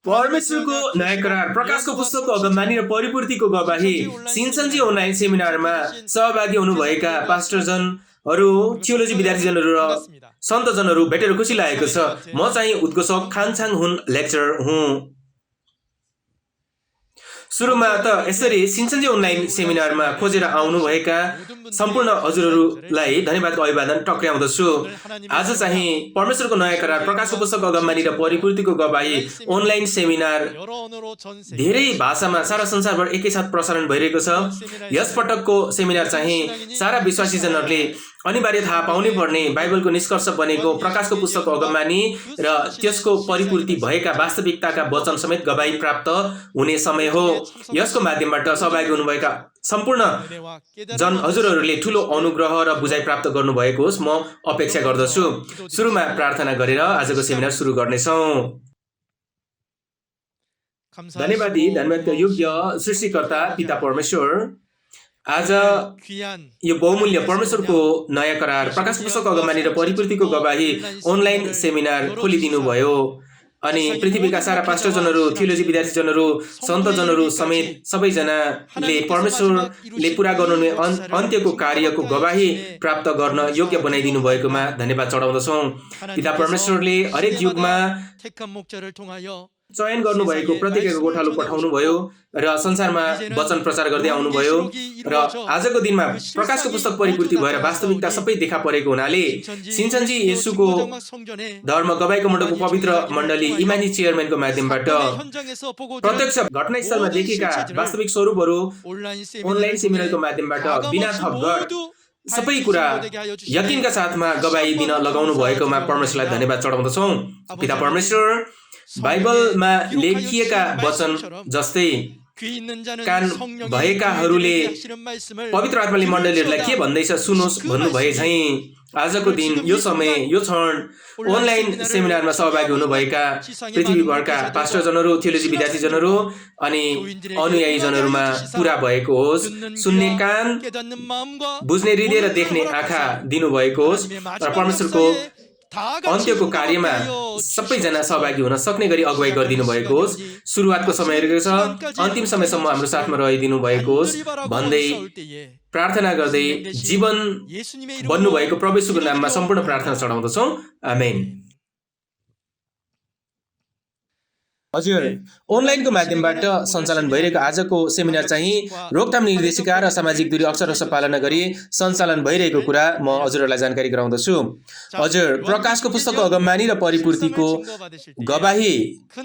परमेश्वरको नयाँ करार प्रकाशको पुस्तकको अगमबानी र परिपूर्तिको गवाही सिन्सनजी अनलाइन सेमिनारमा सहभागी हुनुभएका पास्टरजनहरू, थियोलोजी विद्यार्थीजनहरू र सन्तजनहरू भेटेर खुसी लागेको छ। म चाहिँ उद्घोषक खाङछाङ हुन लेक्चरर हुँ। सुरुमा त यसरी सिन्सनजी अनलाइन सेमिनारमा खोजेर आउनुभएका सम्पूर्ण हजुरहरूलाई धन्यवादको अभिवादन टक्र्याउँदछु। आज चाहिँ परमेश्वरको नयाँ करार प्रकाशको पुस्तकको अगमबानी र परिपूर्तिको गवाही अनलाइन सेमिनार धेरै भाषामा सारा संसारभर एकैसाथ प्रसारण भइरहेको छ। यस पटकको सेमिनार चाहिँ सारा विश्वासीजनहरूले अनिवार्य थाहा पाउनै पर्ने बाइबलको निष्कर्ष बनेको प्रकाशको पुस्तकको अगमबानी र त्यसको परिपूर्ति भएका वास्तविकताका वचन समेत गवाही प्राप्त हुने समय हो। यसको माध्यमबाट सहभागी हुनुभएका सम्पूर्ण जन हजुरहरूले ठूलो अनुग्रह र बुझाइ प्राप्त गर्नुभएको होस्, म अपेक्षा गर्दछु। सुरुमा प्रार्थना गरेर आजको सेमिनार सुरु गर्नेछौँ। धन्यवादका योग्य सृष्टिकर्ता पिता परमेश्वर, आज यो बहुमूल्य परमेश्वरको नयाँ करार प्रकाश पुस्तकको अगमबानी र परिपूर्तिको गवाही अनलाइन सेमिनार खोलिदिनु भयो अनि पृथ्वीका सारा पास्टरजनहरू, थियोलोजी विद्यार्थीजनहरू, सन्तजनहरू समेत सबैजनाले परमेश्वरले पुरा गर्नुहुने अन्त्यको कार्यको गवाही प्राप्त गर्न योग्य बनाइदिनु भएकोमा धन्यवाद चढाउँदछौँ। पिता परमेश्वरले हरेक युगमा चयन गर्नुभएको प्रत्येकको गोठालो पठाउनुभयो र संसारमा वचन प्रचार गर्दै आउनुभयो र आजको दिनमा प्रकाशको पुस्तक परिपूर्ति भएर वास्तविकता सबै देखा परेको हुनाले सिन्सनजी येशूको धर्म गवाईको मण्डलको पवित्र मण्डली इमानी चेयरम्यानको माध्यमबाट प्रत्यक्ष घटनास्थलमा देखेका वास्तविक स्वरूपहरू अनलाइन सेमिनारको माध्यमबाट बिना थपघट सबै कुरा यकिनका साथमा गवाही दिन लगाउनु भएकोमा परमेश्वरलाई धन्यवाद चढाउँदछौँ। पिता परमेश्वर, बाइबलमा लेखिएका वचन जस्तै कान भएकाहरूले पवित्र आत्माले मण्डलीहरूलाई के भन्दैछ सुनोस् भन्नुभए झैँ आजको दिन, यो समय, यो क्षण अनलाइन सेमिनारमा सहभागी हुनुभएका पृथ्वीभरका पास्टरजनहरू, थियोलोजी विद्यार्थीजनहरू अनि अनुयायीजनहरूमा पुरा भएको होस्। सुन्ने कान, बुझ्ने हृदय र देख्ने आँखा दिनुभएको होस् र परमेश्वरको अन्त्यको कार्यमा सबैजना सहभागी हुन सक्ने गरी अगुवाई गरिदिनु भएको होस्। सुरुवातको समय रहेको छ, अन्तिम समयसम्म हाम्रो साथमा रहिदिनु भएको होस् भन्दै प्रार्थना गर्दै जीवन बन्नुभएको प्रभु येशूको नाममा सम्पूर्ण प्रार्थना चढाउँदछौँ। आमेन। हजुर, अनलाइनको माध्यमबाट सञ्चालन भइरहेको आजको सेमिनार चाहिँ रोकथाम निर्देशिका र सामाजिक दूरी अक्षरशः पालना गरी सञ्चालन भइरहेको कुरा म हजुरहरूलाई जानकारी गराउँदछु। हजुर, प्रकाशको पुस्तकको अगमबानी र परिपूर्तिको गवाही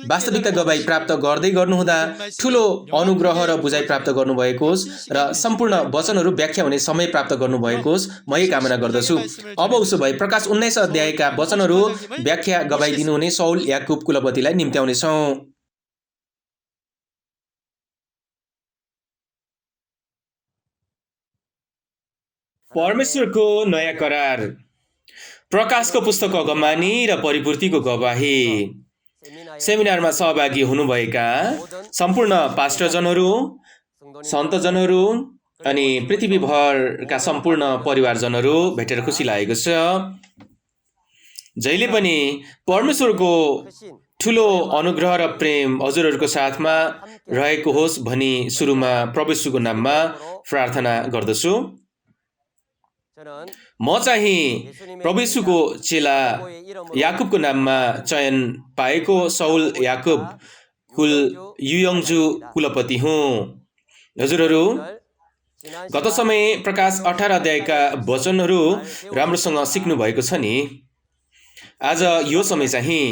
वास्तविकता गवाही प्राप्त गर्दै गर्नुहुँदा ठूलो अनुग्रह र बुझाइ प्राप्त गर्नुभएको होस् र सम्पूर्ण वचनहरू व्याख्या हुने समय प्राप्त गर्नुभएको होस्, म यही कामना गर्दछु। अब उसो भए प्रकाश 19 अध्यायका वचनहरू व्याख्या गवाही दिनुहुने सौल याकुब कुलपतिलाई निम्त्याउनेछौँ। परमेश्वरको नयाँ करार प्रकाशको पुस्तकको अगमबानी र परिपूर्तिको गवाही सेमिनारमा सहभागी हुनुभएका सम्पूर्ण पास्टरजनहरू, सन्तजनहरू अनि पृथ्वीभरका सम्पूर्ण परिवारजनहरू भेटेर खुसी लागेको छ। जहिले पनि परमेश्वरको ठूलो अनुग्रह र प्रेम हजुरहरूको साथमा रहेको होस् भनी सुरुमा प्रभु येशूको नाममा प्रार्थना गर्दछु। म चाहिँ प्रभु येशूको चेला याकुबको नाममा चयन पाएको सौल याकुब कुल युयोङजू कुलपति हुँ। हजुरहरू गत समय प्रकाश 18 अध्यायका वचनहरू राम्रोसँग सिक्नु भएको छ नि। आज यो समय चाहिँ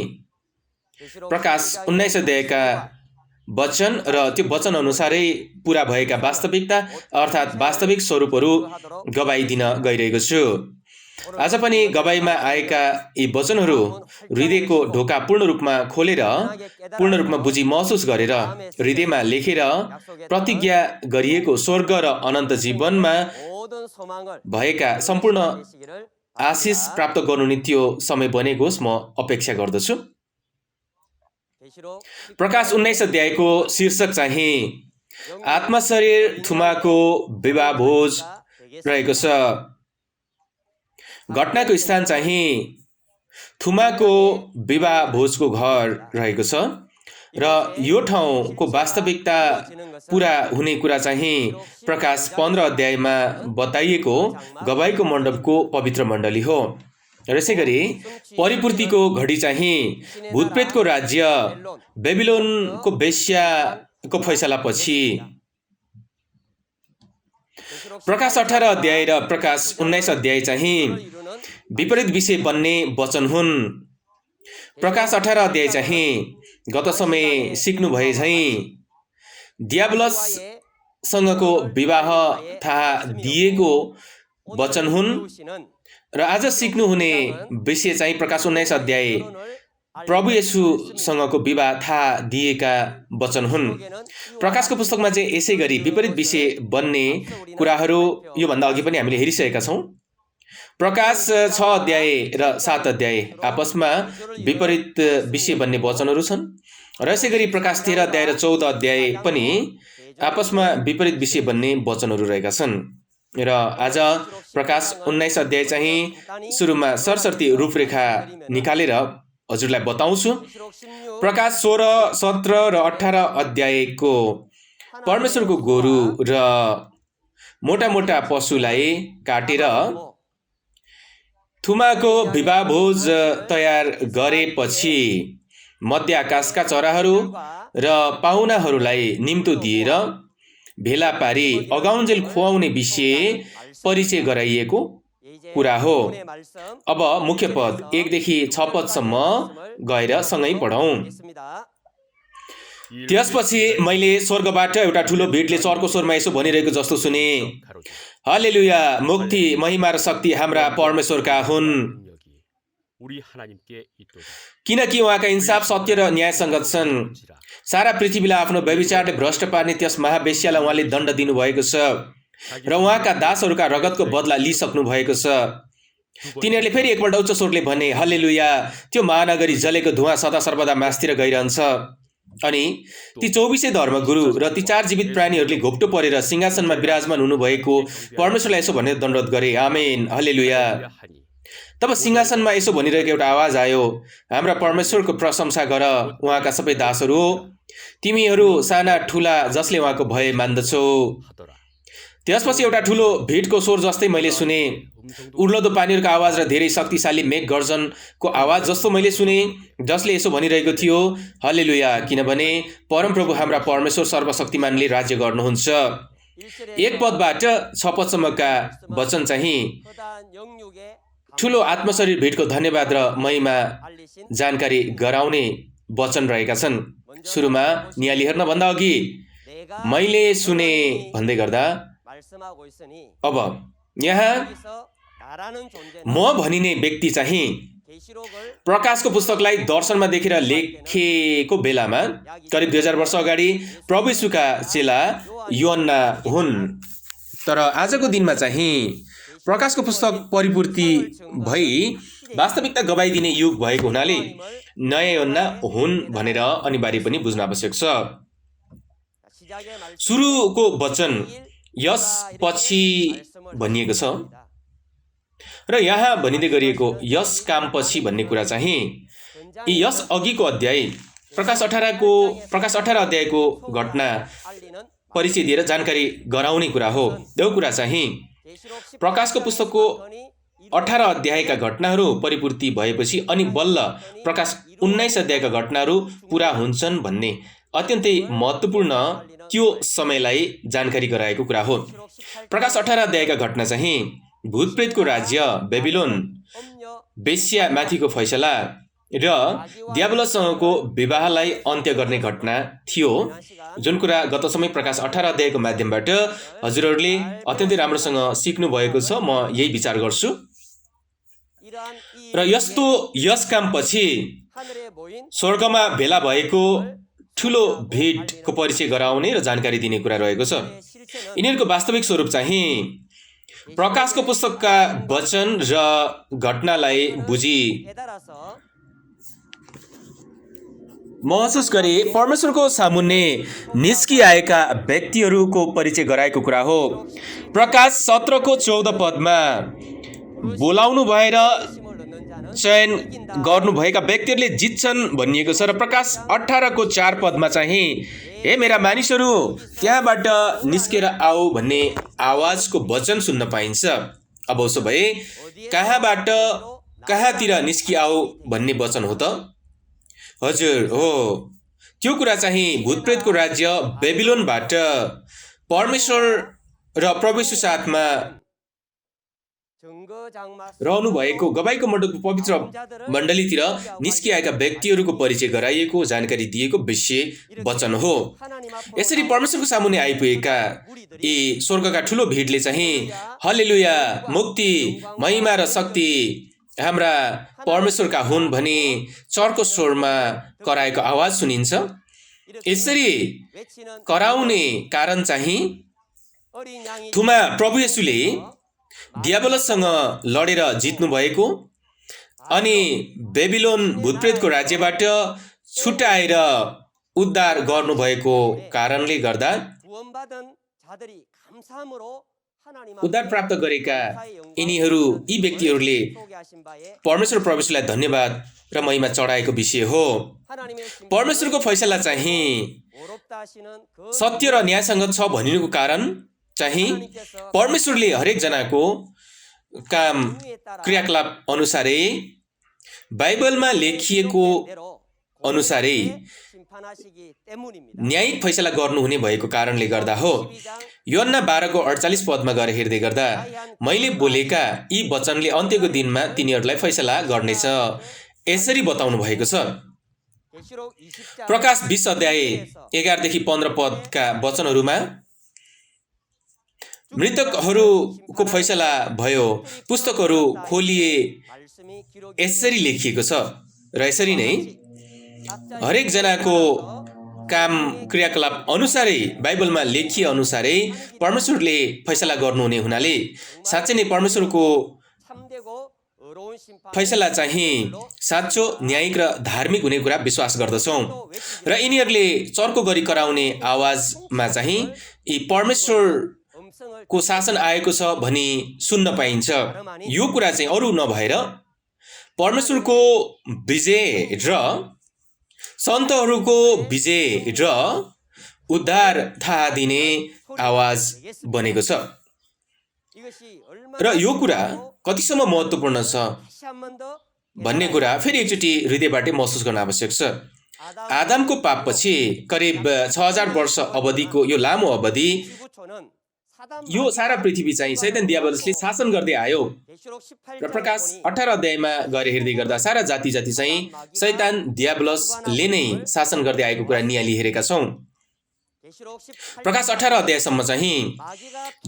प्रकाश 19 अध्यायका वचन र त्यो वचन अनुसारै पूरा भएका वास्तविकता अर्थात् वास्तविक स्वरूपहरू गवाही दिन गइरहेको छु। आज पनि गवाहीमा आएका यी वचनहरू हृदयको ढोका पूर्ण रूपमा खोलेर, पूर्ण रूपमा बुझी महसुस गरेर, हृदयमा लेखेर प्रतिज्ञा गरिएको स्वर्ग र अनन्त जीवनमा भएका सम्पूर्ण आशिष प्राप्त गर्नु त्यो समय बनेको होस्, म अपेक्षा गर्दछु। प्रकाश 19 अध्यायको शीर्षक चाहिँ आत्मा शरीर थुमाको विवाह भोज रहेको छ। घटनाको स्थान चाहिँ थुमाको विवाह भोजको घर रहेको छ। र यो ठाउँको वास्तविकता पूरा हुने कुरा चाहिँ प्रकाश 15 अध्यायमा बताइएको गवाईको मण्डपको पवित्र मण्डली हो। र यसै गरी परिपूर्तिको घडी चाहिँ भूतप्रेतको राज्य बेबिलोनको वेश्याको फैसलापछि प्रकाश 18 अध्याय र प्रकाश 19 अध्याय चाहिँ विपरीत विषय बन्ने वचन हुन्। प्रकाश 18 अध्याय चाहिँ गत समय सिक्नु भए झैँ दियाबलससँगको विवाह थाहा दिएको वचन हुन् र आज सिक्नुहुने विषय चाहिँ प्रकाश 19 अध्याय प्रभु येशूसँगको विवाह थाहा दिएका वचन हुन्। प्रकाशको पुस्तकमा चाहिँ यसै गरी विपरीत विषय बन्ने कुराहरू योभन्दा अघि पनि हामीले हेरिसकेका छौँ। प्रकाश 6 अध्याय र 7 अध्याय आपसमा विपरीत विषय बन्ने वचनहरू छन् र यसै गरी प्रकाश 13 अध्याय र 14 अध्याय पनि आपसमा विपरीत विषय बन्ने वचनहरू रहेका छन्। र आज प्रकाश 19 अध्याय चाहिँ सुरुमा सरसर्ती रूपरेखा निकालेर हजुरलाई बताउँछु। प्रकाश 16, 17 र 18 अध्यायको परमेश्वरको गोरु र मोटा मोटा पशुलाई काटेर थुमाको विवाह भोज तयार गरेपछि मध्य आकाशका चराहरू र पाहुनाहरूलाई निम्तो दिएर भेला पारी अगाउन्जेल खुवाउने विषय परिचय गराइएको कुरा हो। अब मुख्य पद 1 देखि 6 पदसम्म गएर सँगै पढौँ। त्यसपछि मैले स्वर्गबाट एउटा ठुलो भिडले चर्को स्वरमा यसो भनिरहेको जस्तो सुने, हालेलुया, मुक्ति, महिमा र शक्ति हाम्रा परमेश्वरका हुन्, किनकि उहाँका इन्साफ, सत्य र न्यायसङ्गत छन्। सारा पृथ्वीलाई आफ्नो व्यभिचारले भ्रष्ट पार्ने त्यस महावेश्यालाई उहाँले दण्ड दिनुभएको छ र उहाँका दासहरूका रगतको बदला लिइसक्नु भएको छ। तिनीहरूले फेरि एकपल्ट उच्च स्वरले भने, हालेलुया, त्यो महानगरी जलेको धुवाँ सदा सर्वदा मासतिर गइरहन्छ। अनि ती 24 धर्मगुरु र ती 4 जीवित प्राणीहरूले घोप्टो परेर सिंहासनमा विराजमान हुनुभएको परमेश्वरलाई यसो भनेर दण्डवत गरे, आमेन, हालेलुया। तब सिंहासनमा यसो भनिरहेको एउटा आवाज आयो, हाम्रा परमेश्वरको प्रशंसा गर, उहाँका सबै दासहरू हो, तिमीहरू साना ठुला जसले उहाँको भय मान्दछौ। त्यसपछि एउटा ठुलो भिडको स्वर जस्तै मैले सुने, उर्लदो पानीहरूको आवाज र धेरै शक्तिशाली मेघ गर्जनको आवाज जस्तो मैले सुने, जसले यसो भनिरहेको थियो, हालेलुया, किनभने परमप्रभु हाम्रा परमेश्वर सर्वशक्तिमानले राज्य गर्नुहुन्छ। 1 पदबाट 6 पदसम्मका वचन चाहिँ ठुलो आत्मशरीर भिडको धन्यवाद र महिमा जानकारी गराउने वचन रहेका छन्। सुरुमा नियाली हेर्नभन्दा अघि मैले सुने भन्दै गर्दा अब यहाँ म भनिने व्यक्ति चाहिँ प्रकाशको पुस्तकलाई दर्शनमा देखेर लेखेको बेलामा करिब 2000 वर्ष अगाडि प्रभु येशूका चेला योहन्ना हुन्। तर आजको दिनमा चाहिँ प्रकाशको पुस्तक परिपूर्ति भई वास्तविकता गवाई दिने युग भएको हुनाले नयाँ योहन्ना हुन् भनेर अनिवार्य पनि बुझ्न आवश्यक छ। सुरुको वचन यस पछि भनिएको छ र यहाँ भनिँदै गरिएको यस काम पछि भन्ने कुरा चाहिँ यस अघिको अध्याय प्रकाश 18 अध्यायको घटना परिचय दिएर जानकारी गराउने कुरा हो। त्यो कुरा चाहिँ प्रकाशको पुस्तकको 18 अध्यायका घटनाहरू परिपूर्ति भएपछि अनि बल्ल प्रकाश 19 अध्यायका घटनाहरू पुरा हुन्छन् भन्ने अत्यन्तै महत्त्वपूर्ण त्यो समयलाई जानकारी गराएको कुरा हो। प्रकाश 18 अध्यायका घटना चाहिँ भूतप्रेतको राज्य बेबिलोन वेश्या माथिको फैसला र दियाबलससँगको विवाहलाई अन्त्य गर्ने घटना थियो, जुन कुरा गत समय प्रकाश 18 अध्यायको माध्यमबाट हजुरहरूले अत्यन्तै राम्रोसँग सिक्नु भएको छ। म यही विचार गर्छु र यस काम पछि स्वर्गमा भेला भएको ठुलो भिडको परिचय गराउने र जानकारी दिने कुरा रहेको छ। यिनीहरूको वास्तविक स्वरूप चाहिँ प्रकाशको पुस्तकका वचन र घटनालाई बुझी महसुस गरी परमेश्वरको सामुन्ने निस्किआएका व्यक्तिहरूको परिचय गराएको कुरा हो। प्रकाश 17 को 14 पदमा बोलाउनु भएर चयन गर्नुभएका व्यक्तिहरूले जित्छन् भनिएको छ। र प्रकाश 18 को 4 पदमा चाहिँ हे मेरा मानिसहरू त्यहाँबाट निस्केर आऊ भन्ने आवाजको वचन सुन्न पाइन्छ। अब उसो भए कहाँबाट कहाँतिर निस्किआऊ भन्ने वचन हो त? हजुर हो, त्यो कुरा चाहिँ भूतप्रेतको राज्य बेबिलोनबाट परमेश्वर र प्रभुको साथमा रहनु भएको गवाईको मण्डपको पवित्र मण्डलीतिर निस्किआएका व्यक्तिहरूको परिचय गराइएको जानकारी दिएको विषय वचन हो। यसरी परमेश्वरको सामुन्ने आइपुगेका यी स्वर्गका ठुलो भिडले चाहिँ हल्लेलुया, मुक्ति, महिमा र शक्ति हाम्रा परमेश्वरका हुन् भनी चर्को स्वरमा कराएको आवाज सुनिन्छ। यसरी कराउने कारण चाहिँ थुमा प्रभु येशूले दियाबलससँग लडेर जित्नु भएको अनि बेबिलोन भूतप्रेतको राज्यबाट छुटाएर उद्धार गर्नुभएको कारणले गर्दा उद्धार प्राप्त गरेका यी व्यक्तिहरूले परमेश्वर प्रभुलाई धन्यवाद र महिमा चढाएको विषय हो। परमेश्वरको फैसला चाहिँ सत्य र न्यायसँग छ भनिनुको कारण चाहिँ परमेश्वरले हरेक जनाको काम क्रियाकलाप अनुसारै बाइबलमा लेखिएको अनुसारै न्यायिक फैसला गर्नुहुने भएको कारणले गर्दा हो। यूहन्ना 12 को 48 पदमा गएर हेर्दै गर्दा मैले बोलेका यी वचनले अन्त्यको दिनमा तिनीहरूलाई फैसला गर्नेछ यसरी बताउनु भएको छ। प्रकाश 20 अध्याय 11 देखि 15 पदका वचनहरूमा मृतकहरूको फैसला भयो, पुस्तकहरू खोलिए यसरी लेखिएको छ र यसरी नै हरेक जनाको काम क्रियाकलाप अनुसारै बाइबलमा लेखिए अनुसारै परमेश्वरले फैसला गर्नुहुने हुनाले साँच्चै नै परमेश्वरको फैसला चाहिँ साँचो न्यायिक र धार्मिक हुने कुरा विश्वास गर्दछौँ। र यिनीहरूले चर्को गरी कराउने आवाजमा चाहिँ यी परमेश्वरको शासन आएको छ भनी सुन्न पाइन्छ। यो कुरा चाहिँ अरू नभएर परमेश्वरको विजय र सन्तहरूको विजय र उद्धार थाहा दिने आवाज बनेको छ। र यो कुरा कतिसम्म महत्त्वपूर्ण छ भन्ने कुरा फेरि एकचोटि हृदयबाटै महसुस गर्न आवश्यक छ। आदमको पापपछि करिब 6000 वर्ष अवधिको यो लामो अवधि यो सारा पृथ्वी चाहिँ शैतान दियाबलसले शासन गर्दै आयो। र प्रकाश 18 अध्यायमा गएर हेर्दै गर्दा सारा जाति चाहिँ शैतान दियाबलसले नै शासन गर्दै आएको कुरा नियाली हेरेका छौँ। प्रकाश 18 अध्यायसम्म चाहिँ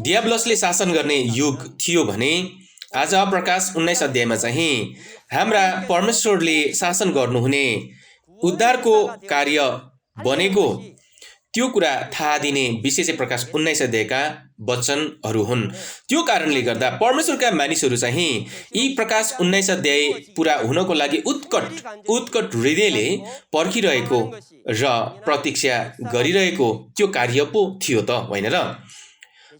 दियाबलसले शासन गर्ने युग थियो भने आज प्रकाश 19 अध्यायमा चाहिँ हाम्रा परमेश्वरले शासन गर्नुहुने उद्धारको कार्य बनेको त्यो कुरा थाहा दिने विषय चाहिँ प्रकाश 19 अध्यायका वचनहरू हुन्। त्यो कारणले गर्दा परमेश्वरका मानिसहरू चाहिँ यी प्रकाश 19 अध्याय पुरा हुनको लागि उत्कट हृदयले पर्खिरहेको र प्रतीक्षा गरिरहेको त्यो कार्य पो थियो त होइन र?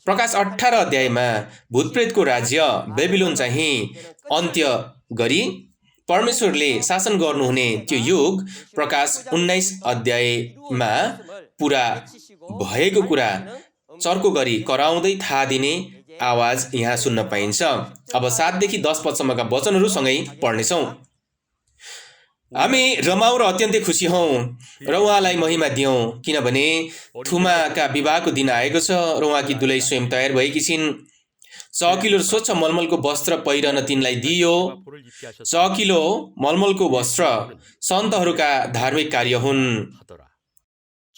प्रकाश 18 अध्यायमा भूतप्रेतको राज्य बेबिलोन चाहिँ अन्त्य गरी परमेश्वरले शासन गर्नुहुने त्यो युग प्रकाश 19 अध्यायमा पुरा भएको कुरा चर्को गरी कराउँदै थाहा दिने आवाज यहाँ सुन्न पाइन्छ। अब 7 देखि 10 पदसम्मका वचनहरूसँगै पढ्नेछौँ। हामी रमाऊ र अत्यन्तै खुसी हौँ र उहाँलाई महिमा दियौँ, किनभने थुमाका विवाहको दिन आएको छ र उहाँकी दुलै स्वयं तयार भएकी छिन्। चकिलो र स्वच्छ मलमलको वस्त्र पहिरन तिनलाई दिइयो। चकिलो मलमलको वस्त्र सन्तहरूका धार्मिक कार्य हुन्।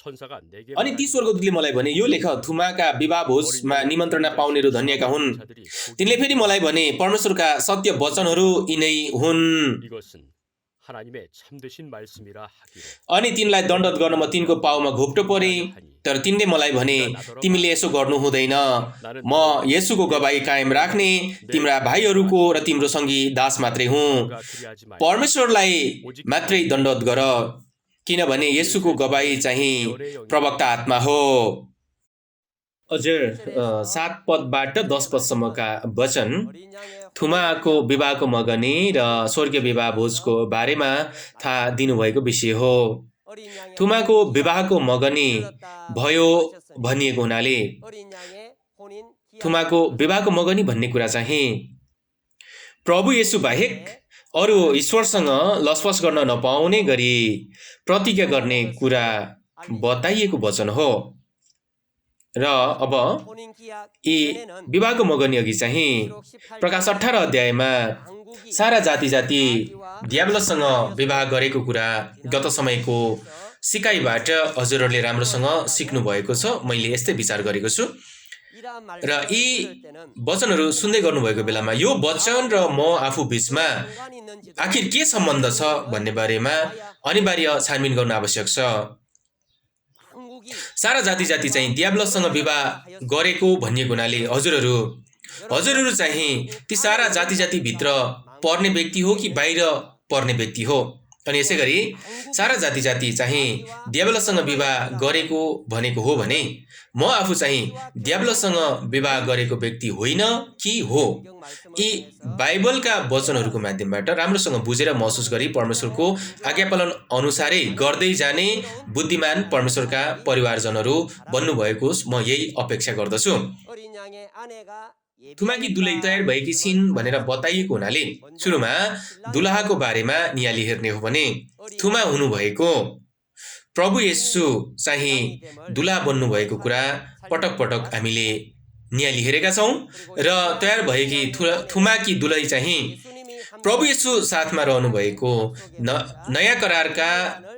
अनि ती स्वर्गदूतले मलाई भने, यो लेख, थुमाका विवाह भोजमा निमन्त्रणा पाउनेहरू धन्यका हुन्। तिनले फेरि मलाई भने, परमेश्वरका सत्य वचनहरू यिनै हुन्। अनि तिनलाई दण्डवत गर्न म तिनको पाउमा घोप्टो परे। तर तिनले मलाई भने, तिमीले यसो गर्नु हुँदैन। म येशूको गवाही कायम राख्ने तिम्रा भाइहरूको र तिम्रो सँगी दास मात्रै हुँ। परमेश्वरलाई मात्रै दण्डवत गर, किनभने येशूको गवाही चाहिँ प्रवक्ता आत्मा हो। हजुर 7 पदबाट 10 पदसम्मका वचन थुमाको विवाहको मगनी र स्वर्गीय विवाह भोजको बारेमा थाहा दिनुभएको विषय हो। थुमाको विवाहको मगनी भयो भनिएको हुनाले थुमाको विवाहको मगनी भन्ने कुरा चाहिँ प्रभु येशू बाहेक अरू ईश्वरसँग लसपस गर्न नपाउने गरी प्रतिज्ञा गर्ने कुरा बताइएको वचन हो। र अब यी विवाहको मगनी अघि चाहिँ प्रकाश 18 अध्यायमा सारा जाति दियाब्लससँग विवाह गरेको कुरा गत समयको सिकाइबाट हजुरहरूले राम्रोसँग सिक्नु भएको छ। मैले यस्तै विचार गरेको छु र यी वचनहरू सुन्दै गर्नुभएको बेलामा यो वचन र म आफू बीचमा आखिर के सम्बन्ध छ भन्ने बारेमा अनिवार्य छानबिन गर्न आवश्यक छ। सारा जाति चाहिँ दियाब्लससँग विवाह गरेको भनिएको हुनाले हजुरहरू चाहिँ ती सारा जाति भित्र पर्ने व्यक्ति हो कि बाहिर पर्ने व्यक्ति हो? अनि यसै गरी सारा जाति चाहिँ दियाब्लसँग विवाह गरेको भनेको हो भने म आफू चाहिँ दियाब्लसँग विवाह गरेको व्यक्ति होइन कि हो? यी बाइबलका वचनहरूको माध्यमबाट राम्रोसँग बुझेर महसुस गरी परमेश्वरको आज्ञापालन अनुसारै गर्दै जाने बुद्धिमान परमेश्वरका परिवारजनहरू बन्नुभएको म यही अपेक्षा गर्दछु। थुमाकी दुलै तयार भएकी छिन् भनेर बताइएको हुनाले सुरुमा दुलहाको बारेमा नियाली हेर्ने हो भने थुमा हुनुभएको प्रभु येशू चाहिँ दुलहा बन्नुभएको कुरा पटक पटक हामीले नियाली हेरेका छौँ र तयार भएकी थुमाकी दुलै चाहिँ प्रभु येशू साथमा रहनुभएको नयाँ करारका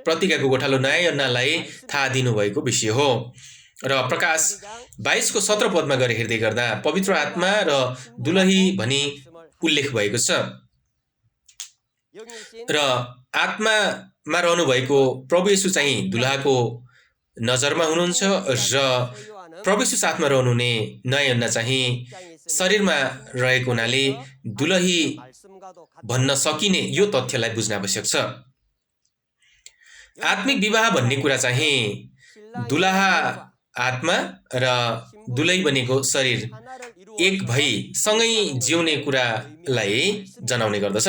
प्रतिज्ञाको गोठालो नयाँ यन्नालाई थाहा दिनुभएको विषय हो। र प्रकाश 22 को 17 पदमा गएर हेर्दै गर्दा पवित्र आत्मा र दुलही भनी उल्लेख भएको छ र आत्मामा रहनुभएको प्रभु येशू चाहिँ दुलहाको नजरमा हुनुहुन्छ र प्रभु येशू साथमा रहनुहुने नयाँ यन्ना चाहिँ शरीरमा रहेको हुनाले दुलही भन्न सकिने यो तथ्यलाई बुझ्न आवश्यक छ। आत्मिक विवाह भन्ने कुरा चाहिँ दुलहा आत्मा र दुलै बनेको शरीर एक भई सँगै जिउने कुरालाई जनाउने गर्दछ।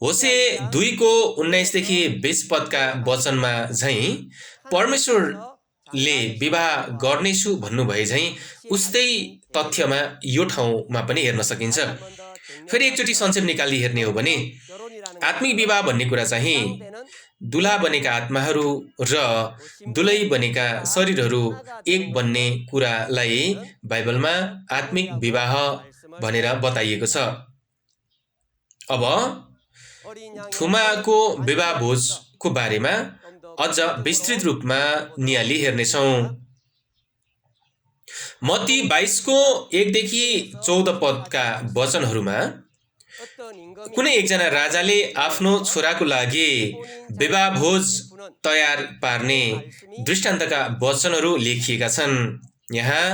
होसे 2 को 19 देखि 20 पदका वचनमा झैं परमेश्वरले विवाह गर्नेछु भन्नुभए झैं उस्तै तथ्यमा यो ठाउँमा पनि हेर्न सकिन्छ। फेरि एकचोटि संक्षेप निकाली हेर्ने हो भने आत्मिक विवाह भन्ने कुरा चाहिँ दुलहा बनेका आत्माहरू र दुलै बनेका शरीरहरू एक बन्ने कुरालाई बाइबलमा आत्मिक विवाह भनेर बताइएको छ। अब थुमाको विवाह भोजको बारेमा अझ विस्तृत रूपमा नियाली हेर्नेछौँ। मत्ती 22 को 1 देखि 14 पदका वचनहरूमा कुनै एकजना राजाले आफ्नो छोराको लागि विवाह भोज तयार पार्ने दृष्टान्तका वचनहरू लेखिएका छन्। यहाँ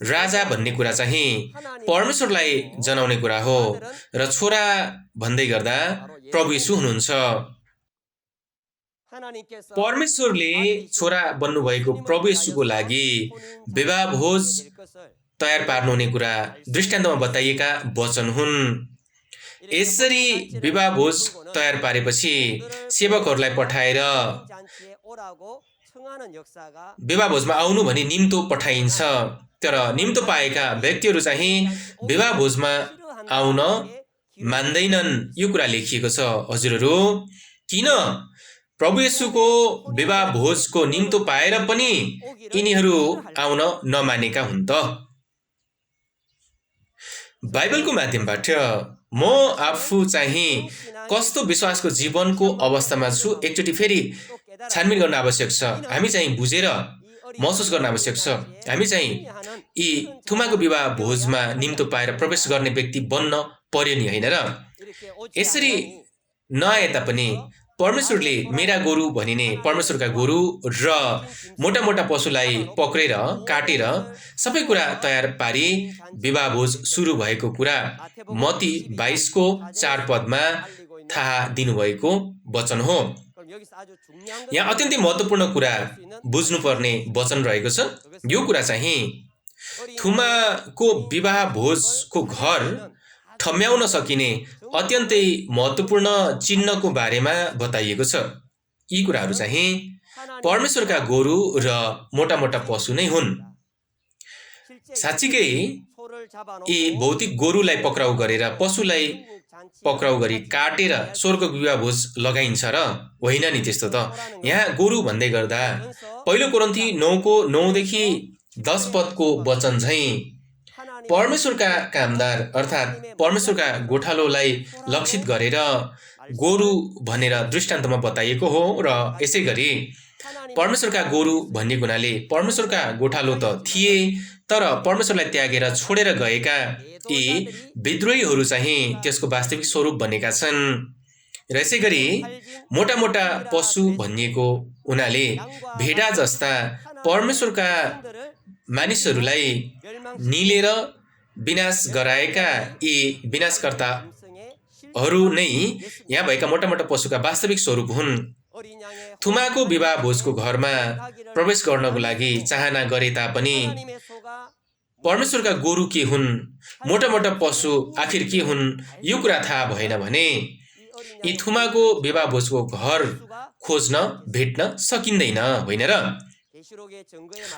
राजा भन्ने कुरा चाहिँ परमेश्वरलाई जनाउने कुरा हो र छोरा भन्दै गर्दा प्रभु येशू हुनुहुन्छ। परमेश्वरले छोरा बन्नुभएको प्रभु येशूको लागि विवाह भोज तयार पार्नुहुने कुरा दृष्टान्तमा बताइएका वचन हुन्। यसरी विवाह भोज तयार पारेपछि सेवकहरूलाई पठाएर विवाह भोजमा आउनु भनी निम्तो पठाइन्छ। तर निम्तो पाएका व्यक्तिहरू चाहिँ विवाह भोजमा आउन मान्दैनन् यो कुरा लेखिएको छ। हजुरहरू किन प्रभु येशूको विवाह भोजको निम्तो पाएर पनि यिनीहरू आउन नमानेका हुन् त? बाइबलको माध्यमबाट म आफू चाहिँ कस्तो विश्वासको जीवनको अवस्थामा छु एकचोटि फेरि छानबिन गर्न आवश्यक छ। हामी चाहिँ बुझेर महसुस गर्न आवश्यक छ। हामी चाहिँ यी थुमाको विवाह भोजमा निम्तो पाएर प्रवेश गर्ने व्यक्ति बन्न पर्यो नि, होइन र? यसरी नआए तापनि परमेश्वरले मेरा गोरु भनिने परमेश्वरका गोरु र मोटा मोटा पशुलाई पक्रेर काटेर सबै कुरा तयार पारी विवाह भोज सुरु भएको कुरा मत्ती 22 को 4 पदमा थाहा दिनुभएको वचन हो। यहाँ अत्यन्तै महत्त्वपूर्ण कुरा बुझ्नुपर्ने वचन रहेको छ। यो कुरा चाहिँ थुमाको विवाह भोजको घर ठम्याउन सकिने अत्यन्तै महत्त्वपूर्ण चिन्हको बारेमा बताइएको छ। यी कुराहरू चाहिँ परमेश्वरका गोरु र मोटा पशु नै हुन्। साँच्चीकै यी भौतिक गोरुलाई पक्राउ गरेर पशुलाई पक्राउ गरी काटेर स्वर्गको विवाह भोज लगाइन्छ र होइन नि त्यस्तो त। यहाँ गोरु भन्दै गर्दा पहिलो कोरिन्थी 9:9 देखि 10 पदको वचन चाहिँ परमेश्वरका कामदार अर्थात् परमेश्वरका गोठालोलाई लक्षित गरेर गोरु भनेर दृष्टान्तमा बताइएको हो। र यसै गरी परमेश्वरका गोरु भन्ने हुनाले परमेश्वरका गोठालो त थिए, तर परमेश्वरलाई त्यागेर छोडेर गएका यी विद्रोहीहरू चाहिँ त्यसको वास्तविक स्वरूप बनेका छन्। र यसै गरी मोटा पशु भनिएको हुनाले भेडा जस्ता परमेश्वरका मानिसहरूलाई निलेर विनाश गराएका यी विनाशकर्ताहरू नै यहाँ भएका मोटा पशुका वास्तविक स्वरूप हुन्। थुमाको विवाह भोजको घरमा प्रवेश गर्नको लागि चाहना गरे तापनि परमेश्वरका गोरु के हुन्, मोटा पशु आखिर के हुन्, यो कुरा थाहा भएन भने यी थुमाको विवाह भोजको घर खोज्न भेट्न सकिँदैन, होइन र?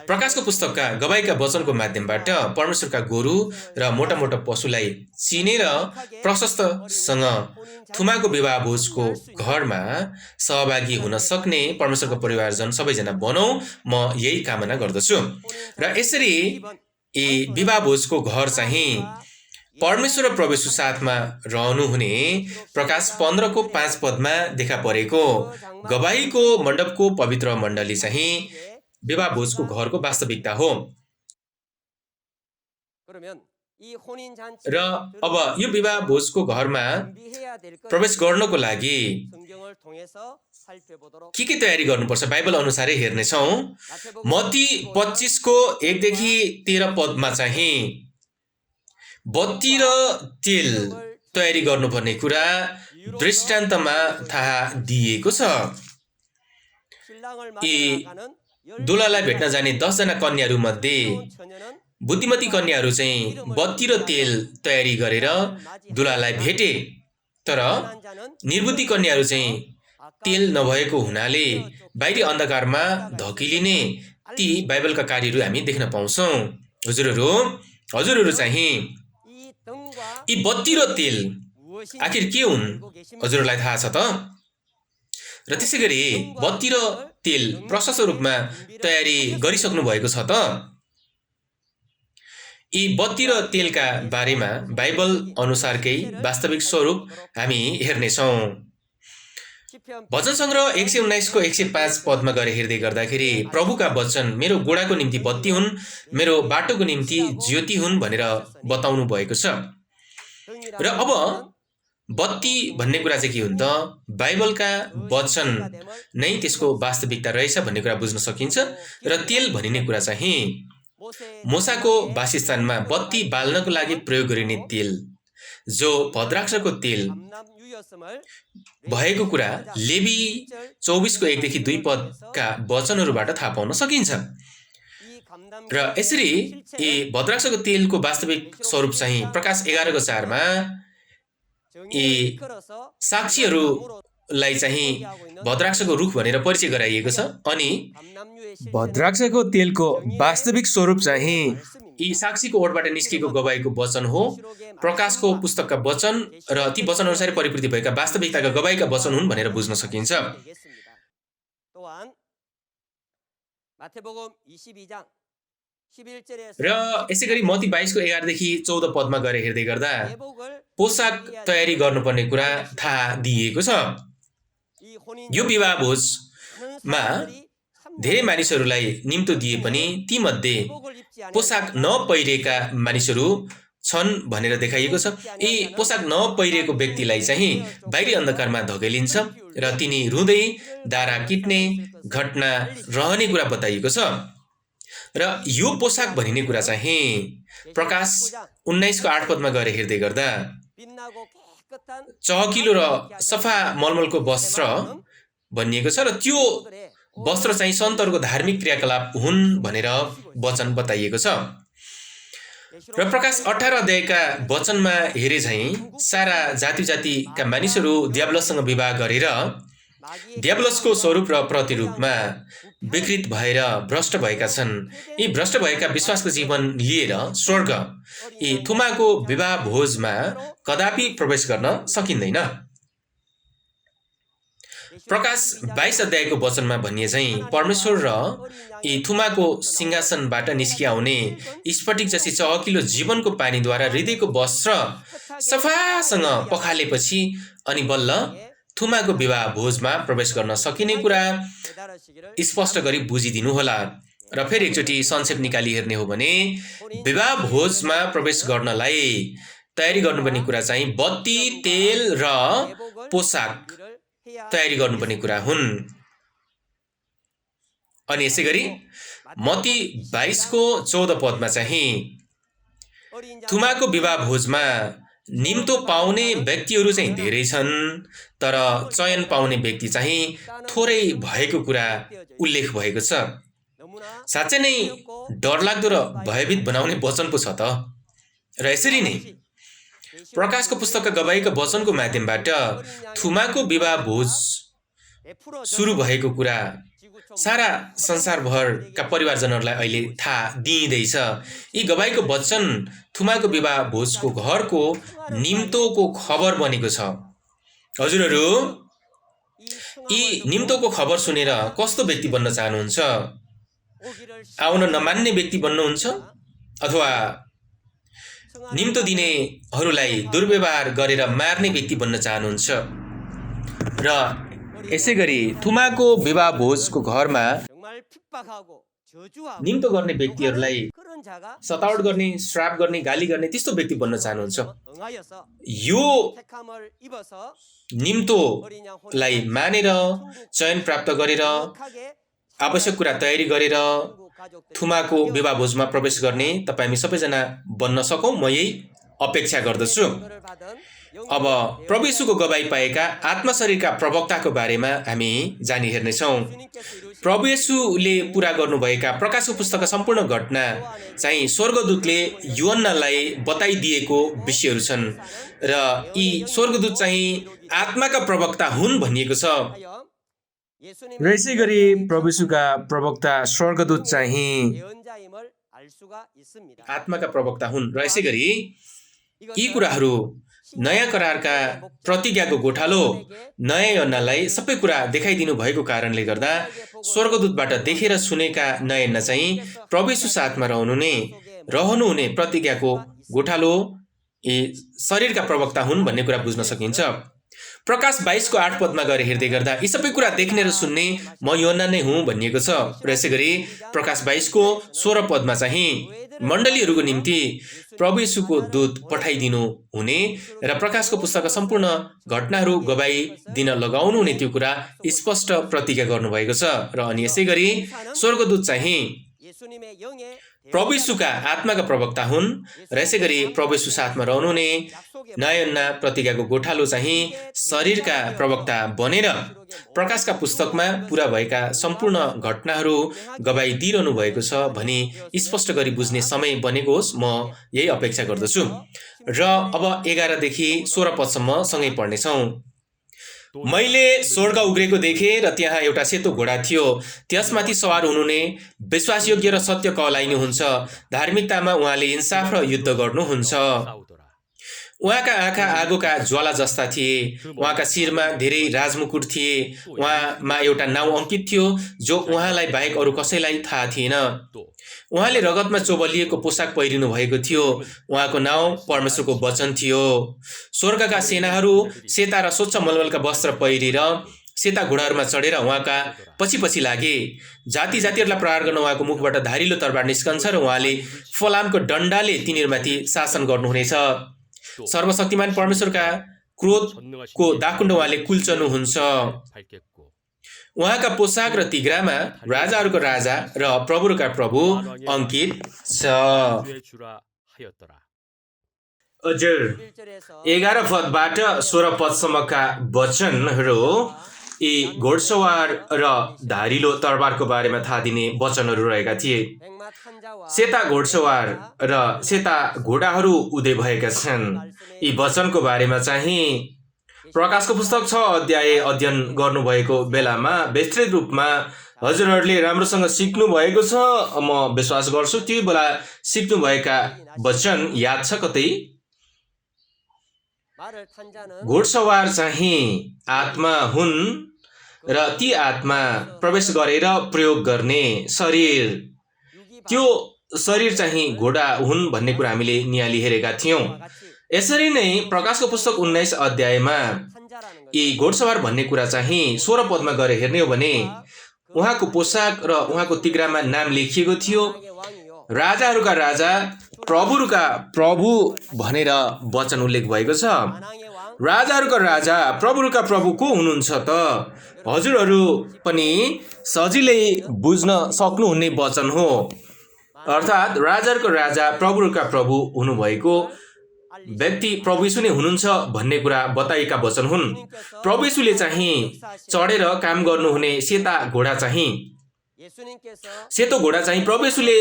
प्रकाशको पुस्तकका गवाईका वचनको माध्यमबाट परमेश्वरका गोरु र मोटा पशुलाई चिनेर प्रशस्तसँग थुमाको विवाह भोजको घरमा सहभागी हुन सक्ने परमेश्वरको परिवारजन सबैजना बनौँ, म यही कामना गर्दछु। र यसरी यी विवाह भोजको घर चाहिँ परमेश्वर र प्रभुको साथमा रहनुहुने प्रकाश 15:5 पदमा देखा परेको गवाईको मण्डपको पवित्र मण्डली चाहिँ विवाह भोजको घरको वास्तविकता हो। र अब यो विवाह भोजको घरमा प्रवेश गर्नको लागि के तयारी गर्नुपर्छ बाइबल अनुसारै हेर्नेछौँ। मत्ती 25:1 देखि 13 पदमा चाहिँ बत्ती र तेल तयारी गर्नुपर्ने कुरा दृष्टान्तमा थाहा दिएको छ। यी दुलालाई भेट्न जाने 10 जना कन्याहरू मध्ये बुद्धिमती कन्याहरू चाहिँ बत्ती र तेल तयारी गरेर दुलालाई भेटे, तर निर्बुद्धि कन्याहरू चाहिँ तेल नभएको हुनाले बाहिरी अन्धकारमा धकिलिने ती बाइबलका कार्यहरू हामी देख्न पाउँछौँ। हजुरहरू चाहिँ यी बत्ती र तेल आखिर के हुन् हजुरहरूलाई थाहा छ त? र त्यसै गरी बत्ती र तेल प्रशस्त रूपमा तयारी गरिसक्नु भएको छ त? यी बत्ती र तेलका बारेमा बाइबल अनुसारकै वास्तविक स्वरूप हामी हेर्नेछौँ। भजन सङ्ग्रह 119:105 पदमा गएर हेर्दै गर्दाखेरि प्रभुका वचन मेरो गोडाको निम्ति बत्ती हुन्, मेरो बाटोको निम्ति ज्योति हुन् भनेर बताउनु भएको छ। र अब बत्ती भन्ने कुरा चाहिँ के हुन् त? बाइबलका वचन नै त्यसको वास्तविकता रहेछ भन्ने कुरा बुझ्न सकिन्छ। र तेल भनिने कुरा चाहिँ मूसाको वासस्थानमा बत्ती बाल्नको लागि प्रयोग गरिने तेल, जो भद्राक्षको तेल भएको कुरा लेवी 24:1 देखि 2 पदका वचनहरूबाट थाहा पाउन सकिन्छ। र यसरी यी भद्राक्षको तेलको वास्तविक स्वरूप चाहिँ प्रकाश 11:4 मा यी साक्षीहरूलाई चाहिँ भद्राक्षको रुख भनेर परिचय गराइएको छ। अनि भद्राक्षको तेलको वास्तविक स्वरूप चाहिँ यी साक्षीको ओठबाट निस्केको गवाईको वचन हो। प्रकाशको पुस्तकका वचन र ती वचन अनुसार परिपूर्ति भएका वास्तविकताका गवाईका वचन हुन् भनेर बुझ्न सकिन्छ। र यसै गरी मत्ती 22:11 देखि 14 पदमा गएर हेर्दै गर्दा पोसाक तयारी गर्नुपर्ने कुरा थाहा दिएको छ। यो विवाह भोजमा धेरै मानिसहरूलाई निम्तो दिए पनि तीमध्ये पोसाक नपहिरेका मानिसहरू छन् भनेर देखाइएको छ। यी पोसाक नपहिरेको व्यक्तिलाई चाहिँ बाहिरी अन्धकारमा धकेलिन्छ र तिनी रुँदै दारा किट्ने घटना रहने कुरा बताइएको छ। र यो पोसाक भनिने कुरा चाहिँ प्रकाश 19:8 पदमा गएर हेर्दै गर्दा चहकिलो र सफा मलमलको वस्त्र भनिएको छ। र त्यो वस्त्र चाहिँ सन्तहरूको धार्मिक क्रियाकलाप हुन् भनेर वचन बताइएको छ। र प्रकाश 18 अध्यायका वचनमा हेरे झैं सारा जाति जातिका मानिसहरू दियाब्लससँग विवाह गरेर दियाब्लसको स्वरूप र प्रतिरूपमा विकृत भएर भ्रष्ट भएका छन्। यी भ्रष्ट भएका विश्वासको जीवन लिएर स्वर्ग यी थुमाको विवाह भोजमा कदापि प्रवेश गर्न सकिँदैन। प्रकाश 22 अध्यायको वचनमा भनिए चाहिँ परमेश्वर र यी थुमाको सिंहासनबाट निस्किआउने स्फटिक जसी चहकिलो जीवनको पानीद्वारा हृदयको वस्त्र सफासँग पखालेपछि अनि बल्ल थुमाको विवाह भोजमा प्रवेश गर्न सकिने कुरा स्पष्ट गरी बुझिदिनु होला। र फेरि एकचोटि संक्षेप निकाली हेर्ने हो भने विवाह भोजमा प्रवेश गर्नलाई तयारी गर्नुपर्ने कुरा चाहिँ बत्ती, तेल र पोसाक तयारी गर्नुपर्ने कुरा हुन्। अनि यसै गरी मत्ती 22 को 14 पदमा चाहिँ थुमाको विवाह भोजमा निम्तो पाउने व्यक्तिहरू चाहिँ धेरै छन् तर चयन पाउने व्यक्ति चाहिँ थोरै भएको कुरा उल्लेख भएको छ। साँच्चै नै डरलाग्दो र भयभीत बनाउने वचन पो छ त। र यसरी नै प्रकाशको पुस्तकका गवाहीका वचनको माध्यमबाट थुमाको विवाह भोज सुरु भएको कुरा सारा संसारभरका परिवारजनहरूलाई अहिले थाहा दिइँदैछ। यी गवाहीको वचन थुमाको विवाह भोजको घरको निम्तोको खबर बनेको छ। हजुरहरू यी निम्तोको खबर सुनेर कस्तो व्यक्ति बन्न चाहनुहुन्छ? आउन नमान्ने व्यक्ति बन्नुहुन्छ अथवा निम्तो दिनेहरूलाई दुर्व्यवहार गरेर मार्ने व्यक्ति बन्न चाहनुहुन्छ? र यसै गरी थुमाको विवाह भोजको घरमा निम्तो गर्ने व्यक्तिहरूलाई सतावट गर्ने, श्राप गर्ने, गाली गर्ने त्यस्तो व्यक्ति बन्न चाहनुहुन्छ? यो निम्तोलाई मानेर चयन प्राप्त गरेर आवश्यक कुरा तयारी गरेर थुमाको विवाह भोजमा प्रवेश गर्ने तपाईँ हामी सबैजना बन्न सकौँ, म यही अपेक्षा गर्दछु। अब प्रभु येशूको गवाही पाएका आत्मा शरीरका प्रवक्ताको बारेमा हामी जानी हेर्नेछौँ। प्रभु येशूले पूरा गर्नुभएका प्रकाशको पुस्तकका सम्पूर्ण घटना चाहिँ स्वर्गदूतले यूहन्नालाई बताइदिएको विषयहरू छन् र यी स्वर्गदूत चाहिँ आत्माका प्रवक्ता हुन् भनिएको छ। र यसै गरी प्रभु येशूका प्रवक्ता स्वर्गदूत चाहिँ आत्माका प्रवक्ता हुन्। र यसै गरी यी कुराहरू नयाँ करारका प्रतिज्ञाको गोठालो नयाँ यूहन्नालाई सबै कुरा देखाइदिनु भएको कारणले गर्दा स्वर्गदूतबाट देखेर सुनेका नयाँ यूहन्ना चाहिँ प्रभु येशू साथमा रहनुहुने प्रतिज्ञाको गोठालो यी शरीरका प्रवक्ता हुन् भन्ने कुरा बुझ्न सकिन्छ। प्रकाश 22 को 8 पदमा गएर हेर्दै गर्दा यी सबै कुरा देख्ने र सुन्ने म यूहन्ना नै हुँ भनिएको छ। र यसै गरी प्रकाश 22 को 16 पदमा चाहिँ मण्डलीहरूको निम्ति प्रभु येशूको दूत पठाइदिनु हुने र प्रकाशको पुस्तकका सम्पूर्ण घटनाहरू गवाही दिन लगाउनु हुने त्यो कुरा स्पष्ट प्रतिज्ञा गर्नुभएको छ। र अनि यसै गरी स्वर्गदूत चाहिँ प्रभु येशूका आत्माका प्रवक्ता हुन् र यसै गरी प्रभु येशू साथमा रहनुहुने नयाँ यूहन्ना प्रतिज्ञाको गोठालो चाहिँ शरीरका प्रवक्ता बनेर प्रकाशका पुस्तकमा पूरा भएका सम्पूर्ण घटनाहरू गवाही दिइरहनु भएको छ भनी स्पष्ट गरी बुझ्ने समय बनेको होस्, म यही अपेक्षा गर्दछु। र अब 11 देखि 16 पदसम्म सँगै पढ्नेछौँ। मैले स्वर्ग उग्रेको देखेँ र त्यहाँ एउटा सेतो घोडा थियो। त्यसमाथि सवार हुनुहुने विश्वासयोग्य र सत्य कहलाइनुहुन्छ। धार्मिकतामा उहाँले इन्साफ र युद्ध गर्नुहुन्छ। उहाँका आँखा आगोका ज्वाला जस्ता थिए। उहाँका शिरमा धेरै राजमुकुट थिए। उहाँमा एउटा नाउँ अंकित थियो जो उहाँलाई बाहेक अरू कसैलाई थाहा थिएन। उहाँले रगतमा चोबलिएको पोसाक पहिरिनु भएको थियो। उहाँको नाउँ परमेश्वरको वचन थियो। स्वर्गका सेनाहरू सेता र स्वच्छ मलमलका वस्त्र पहिरेर सेता घोडाहरूमा चढेर उहाँका पछि पछि लागे। जाति जातिहरूलाई प्रहार गर्न उहाँको मुखबाट धारिलो तरबार निस्कन्छ र उहाँले फलामको डन्डाले तिनीहरूमाथि शासन गर्नुहुनेछ। सर्वशक्तिमान परमेश्वरका क्रोधको दाकुण्ड उहाँले कुल्चनुहुन्छ। उहाँका पोसाक र तिग्रामा राजाहरूको राजा र प्रभुहरूका प्रभु अंकित छ। हजुर 11 पदबाट 16 पदसम्मका वचनहरू यी घोडसवार र धारिलो तरबारको बारेमा थाहा दिने वचनहरू रहेका थिए। सेता घोडसवार र सेता घोडाहरू उदय भएका छन्। यी वचनको बारेमा चाहिँ प्रकाशको पुस्तक 6 अध्याय अध्ययन गर्नुभएको बेलामा विस्तृत रूपमा हजुरहरूले राम्रोसँग सिक्नु भएको छ म विश्वास गर्छु। त्यो बेला सिक्नुभएका वचन याद छ कतै? घोडसवार चाहिँ आत्मा हुन् र ती आत्मा प्रवेश गरेर प्रयोग गर्ने शरीर, त्यो शरीर चाहिँ घोडा हुन् भन्ने कुरा हामीले नियाली हेरेका थियौं। यसरी नै प्रकाशको पुस्तक 19 अध्यायमा यी घोडसवार भन्ने कुरा चाहिँ 16 पदमा गएर हेर्ने हो भने उहाँको पोशाक र उहाँको तिग्रामा नाम लेखिएको थियो, राजाहरूका राजा प्रभुहरूका प्रभु भनेर वचन उल्लेख भएको छ। राजाहरूका राजा प्रभुहरूका प्रभु को हुनुहुन्छ त? हजुरहरू पनि सजिलै बुझ्न सक्नुहुने वचन हो। अर्थात् राजाहरूको राजा प्रभुहरूका प्रभु हुनुभएको व्यक्ति प्रभु यीशु नै हुनुहुन्छ भन्ने कुरा बताएका वचन हुन्। प्रभु यीशुले चाहिँ चढेर काम गर्नुहुने सेता घोडा चाहिँ, सेतो घोडा चाहिँ प्रभु यीशुले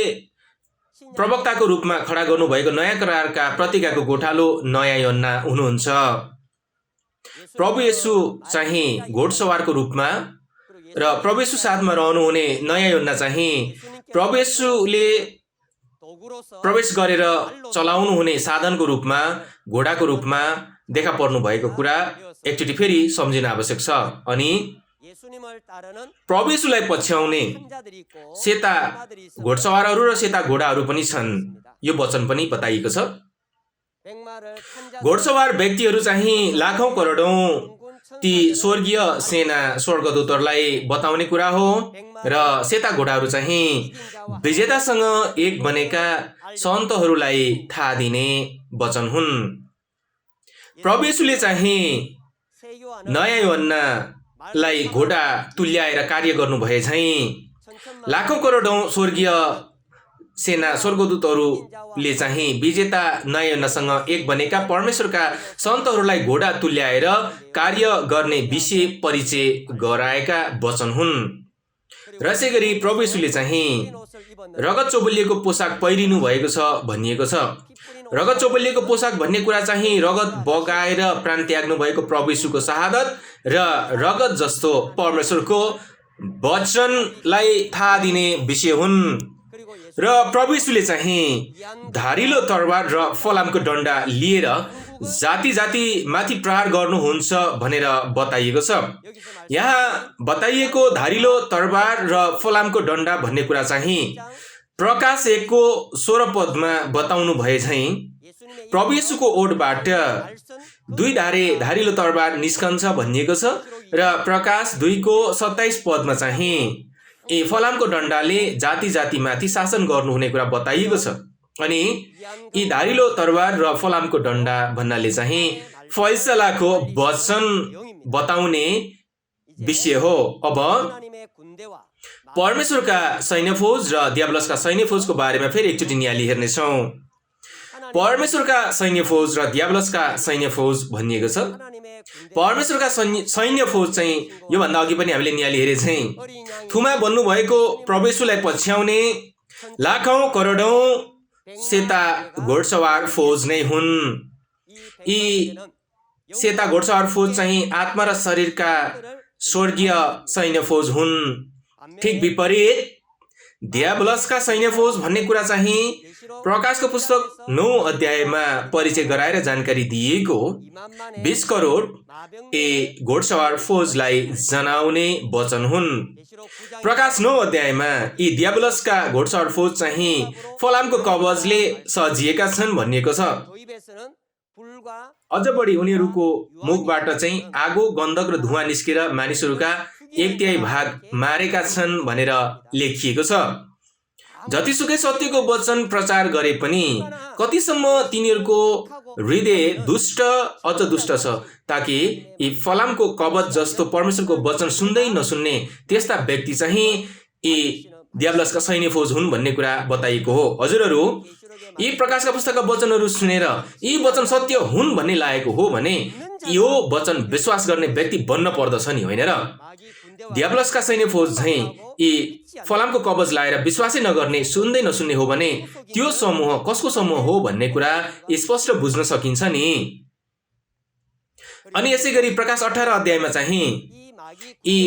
प्रवक्ताको रूपमा खडा गर्नुभएको नयाँ करारका प्रतिज्ञाको गोठालो नयाँ यूहन्ना हुनुहुन्छ। प्रभु यीशु चाहिँ घोडसवारको रूपमा र प्रभु यीशु साथमा रहनुहुने नयाँ यूहन्ना चाहिँ प्रभु यीशुले प्रवेश गरेर चलाउनु हुने साधनको रूपमा घोडाको रूपमा देखा पर्नु भएको कुरा एकचोटि फेरि सम्झिन आवश्यक छ। अनि प्रभु यीशुलाई पछ्याउने सेता घोडसवारहरू र सेता घोडाहरू पनि छन्, यो वचन पनि बताइएको छ। घोडसवार व्यक्तिहरू चाहिँ लाखौं करोडौं ती स्वर्गीय सेना स्वर्गदूतहरूलाई बताउने कुरा हो र सेता घोडाहरू चाहिँ विजेतासँग एक बनेका सन्तहरूलाई थाहा दिने वचन हुन्। प्रभु यीशुले चाहिँ नयाँ यूहन्नालाई घोडा तुल्याएर कार्य गर्नु भए चाहिँ लाखौं करोडौं स्वर्गीय सेना स्वर्गदूतहरूले चाहिँ विजेता नयाँ यूहन्नासँग एक बनेका परमेश्वरका सन्तहरूलाई घोडा तुल्याएर कार्य गर्ने विषय परिचय गराएका वचन हुन्। र यसै गरी प्रभु यीशुले चाहिँ रगत चोबलिएको पोसाक पहिरिनु भएको छ भनिएको छ। रगत चोबलिएको पोसाक भन्ने कुरा चाहिँ रगत बगाएर प्राण त्याग्नु भएको प्रभु यीशुको शहादत र रगत जस्तो परमेश्वरको वचनलाई थाहा दिने विषय हुन्। र प्रभु यीशुले चाहिँ धारिलो तरबार र फलामको डन्डा लिएर जाति जाति माथि प्रहार गर्नुहुन्छ भनेर बताइएको छ। यहाँ बताइएको धारिलो तरबार र फलामको डन्डा भन्ने कुरा चाहिँ प्रकाश 1 को 16 पदमा बताउनु भए चाहिँ प्रभु यीशुको ओठबाट 2 धारे धारिलो तरबार निस्कन्छ भनिएको छ र प्रकाश 2 को 27 पदमा चाहिँ यी फलामको डन्डाले जाति जातिमाथि शासन गर्नुहुने कुरा बताइएको छ। अनि यी धारिलो तरबार र फलामको डन्डा भन्नाले चाहिँ फैसलाको वचन बताउने विषय हो। अब परमेश्वरका सैन्य फौज र दियाबलसका सैन्य फौजको बारेमा फेरि एकचोटि नियाली हेर्नेछौँ। परमेश्वरका सैन्य फौज र दियाबलसका सैन्य फौज भनिएको छ। परमेश्वरका सैन्य फौज चाहिँ योभन्दा अघि पनि हामीले नियाली हेरे चाहिँ थुमा बन्नुभएको प्रभु यीशुलाई पछ्याउने लाखौं करोडौं सेता घोडसवार फौज नै हुन्। यी सेता घोडसवार फौज चाहिँ आत्मा र शरीरका स्वर्गीय सैन्य फौज हुन्। ठीक विपरीत दियाबलसका सैन्य फौज भन्ने कुरा चाहिँ प्रकाशको पुस्तक 9 अध्यायमा परिचय गराएर जानकारी दिएको 20 करोड घोडसवार फौजलाई जनाउने वचन हुन्। प्रकाश 9 अध्यायमा यी दियाबलसका घोडसवार फौज चाहिँ फलामको कवचले सजिएका छन् भनिएको छ। अझ बढी उनीहरूको मुखबाट चाहिँ आगो गन्धक र धुवाँ निस्केर मानिसहरूका 1/3 भाग मारेका छन् भनेर लेखिएको छ। जतिसुकै सत्यको वचन प्रचार गरे पनि कतिसम्म तिनीहरूको हृदय दुष्ट अझ दुष्ट छ, ताकि यी फलामको कवच जस्तो परमेश्वरको वचन सुन्दै नसुन्ने त्यस्ता व्यक्ति चाहिँ यी दियाब्लसका सैन्य फौज हुन् भन्ने कुरा बताइएको हो। हजुरहरू यी प्रकाशका पुस्तकका वचनहरू सुनेर यी वचन सत्य हुन् भन्ने लागेको हो भने यो वचन विश्वास गर्ने व्यक्ति बन्न पर्दछ नि, होइन र? दियाब्लसका सैन्य फौज चाहिँ यी फलामको कवच लाएर विश्वासै नगर्ने, सुन्दै नसुन्ने हो भने त्यो समूह कसको समूह हो भन्ने कुरा स्पष्ट बुझ्न सकिन्छ नि। अनि यसै गरी प्रकाश 18 अध्यायमा चाहिँ यी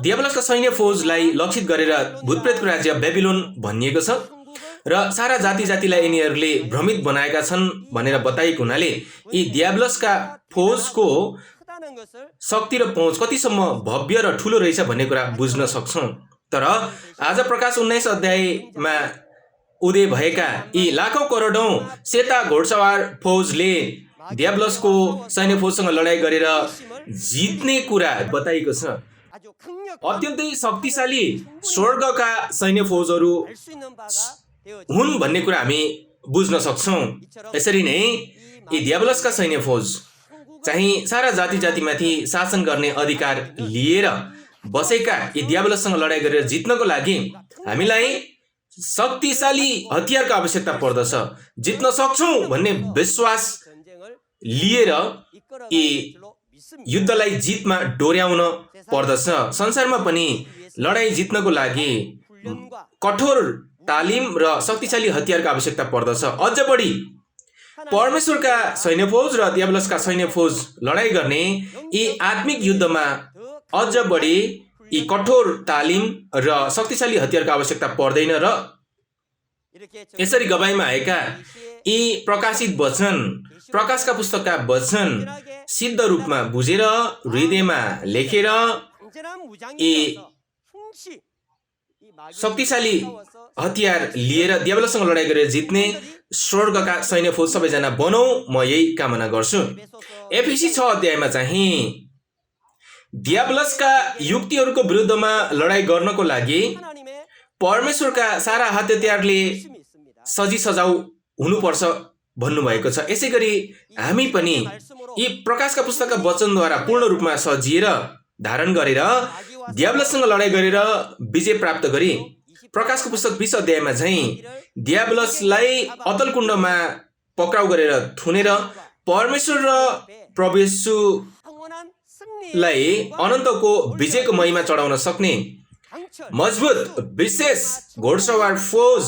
दियाब्लसका सैन्य फौजलाई लक्षित गरेर भूतप्रेतको राज्य बेबिलोन भनिएको छ र सारा जाति जातिलाई यिनीहरूले भ्रमित बनाएका छन् भनेर बताइएको हुनाले यी दियाब्लसका फौजको शक्ति र पहुँच कतिसम्म भव्य र ठुलो रहेछ भन्ने कुरा बुझ्न सक्छौँ। तर आज प्रकाश 19 अध्यायमा उदय भएका यी लाखौं करोडौं सेता घोडसवार फौजले दियाब्लसको सैन्य फौजसँग लडाई गरेर जित्ने कुरा बताइएको छ। अत्यन्तै शक्तिशाली स्वर्गका सैन्य फौजहरू हुन् भन्ने कुरा हामी बुझ्न सक्छौँ। यसरी नै यी दियाब्लसका सैन्य फौज चाहिँ सारा जाति जातिमाथि शासन गर्ने अधिकार लिएर बसेका यी दियाब्लससँग लडाई गरेर जित्नको लागि हामीलाई शक्तिशाली हतियारको आवश्यकता पर्दछ। जित्न सक्छौँ भन्ने विश्वास लिएर यी युद्धलाई जितमा डोर्याउन पर्दछ। संसारमा पनि लडाई जित्नको लागि कठोर तालिम र शक्तिशाली हतियारको आवश्यकता पर्दछ। अझ बढी परमेश्वरका सैन्य फौज र दियाब्लसका सैन्य फौज लडाई गर्ने यी आत्मिक युद्धमा अझ बढी यी कठोर तालिम र शक्तिशाली हतियारको आवश्यकता पर्दैन। र यसरी गवाईमा आएका यी प्रकाशित वचन, प्रकाशका पुस्तकका वचन सिद्ध रूपमा बुझेर हृदयमा लेखेर यी शक्तिशाली हतियार लिएर दियाब्लससँग लडाई गरेर जित्ने स्वर्गका सैन्य फौज सबैजना बनौँ, म यही कामना गर्छु। एफिसी 6 अध्यायमा चाहिँ दियाब्लसका युक्तिहरूको विरुद्धमा लडाई गर्नको लागि परमेश्वरका सारा हतियारले सजी सजाउ हुनुपर्छ भन्नुभएको छ। यसै गरी हामी पनि यी प्रकाशका पुस्तकका वचनद्वारा पूर्ण रूपमा सजिएर धारण गरेर दियाब्लससँग लडाई गरेर विजय प्राप्त गरी प्रकाशको पुस्तक 20 अध्यायमा चाहिँ दियाब्लसलाई अतल कुण्डमा पक्राउ गरेर थुनेर परमेश्वर र प्रभु येशूलाई अनन्तको विजयको महिमा चढाउन सक्ने मजबुत विशेष घोडसवार फौज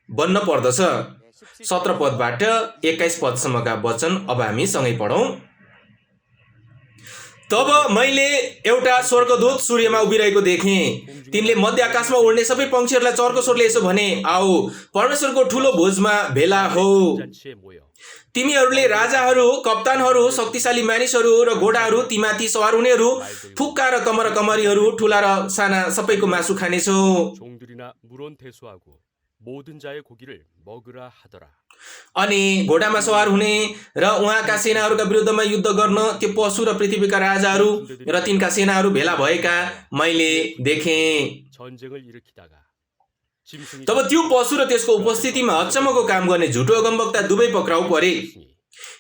बन्न पर्दछ। 17 पदबाट 21 पदसम्मका वचन अब हामी सँगै पढौँ। तब मैले एउटा स्वर्गदूत सूर्यमा उभिरहेको देखेँ। तिनले मध्य आकाशमा उड्ने सबै पंक्षीहरूलाई चर्को स्वरले यसो भने, आओ परमेश्वरको ठुलो भोजमा भेला हो। तिमीहरूले राजाहरू, कप्तानहरू, शक्तिशाली मानिसहरू र घोडाहरू, तीमाथि सवार हुनेहरू, फुक्का र कमरीहरू, ठुला र साना सबैको मासु खानेछौ। अनि घोडामा सवार हुने र उहाँका सेनाहरूका विरुद्धमा युद्ध गर्न त्यो पशु र पृथ्वीका राजाहरू र तिनका सेनाहरू भेला भएका मैले देखेँ। तब त्यो पशु र त्यसको उपस्थितिमा अचम्मको काम गर्ने झुटो अगमवक्ता दुवै पक्राउ परे।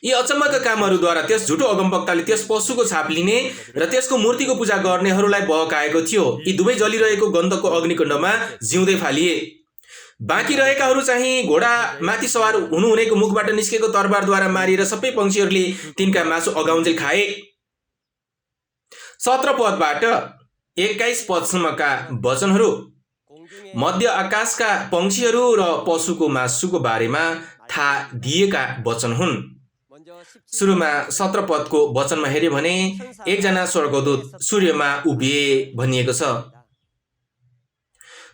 यी अचम्मका कामहरूद्वारा त्यस झुटो अगमवक्ताले त्यस पशुको छाप लिने र त्यसको मूर्तिको पूजा गर्नेहरूलाई बहकाएको थियो। यी दुवै जलिरहेको गन्धको अग्निकुण्डमा जिउँदै फालिए। बाँकी रहेकाहरू चाहिँ घोडा माथि सवार हुनुहुनेको मुखबाट निस्केको तरबारद्वारा मारिएर सबै पंक्षीहरूले तिनका मासु अगाउन्जेल खाए। 17 पदबाट 21 पदसम्मका वचनहरू मध्य आकाशका पंक्षीहरू र पशुको मासुको बारेमा थाहा दिएका वचन हुन्। सुरुमा 17 पदको वचनमा हेर्यो भने एकजना स्वर्गदूत सूर्यमा उभिए भनिएको छ।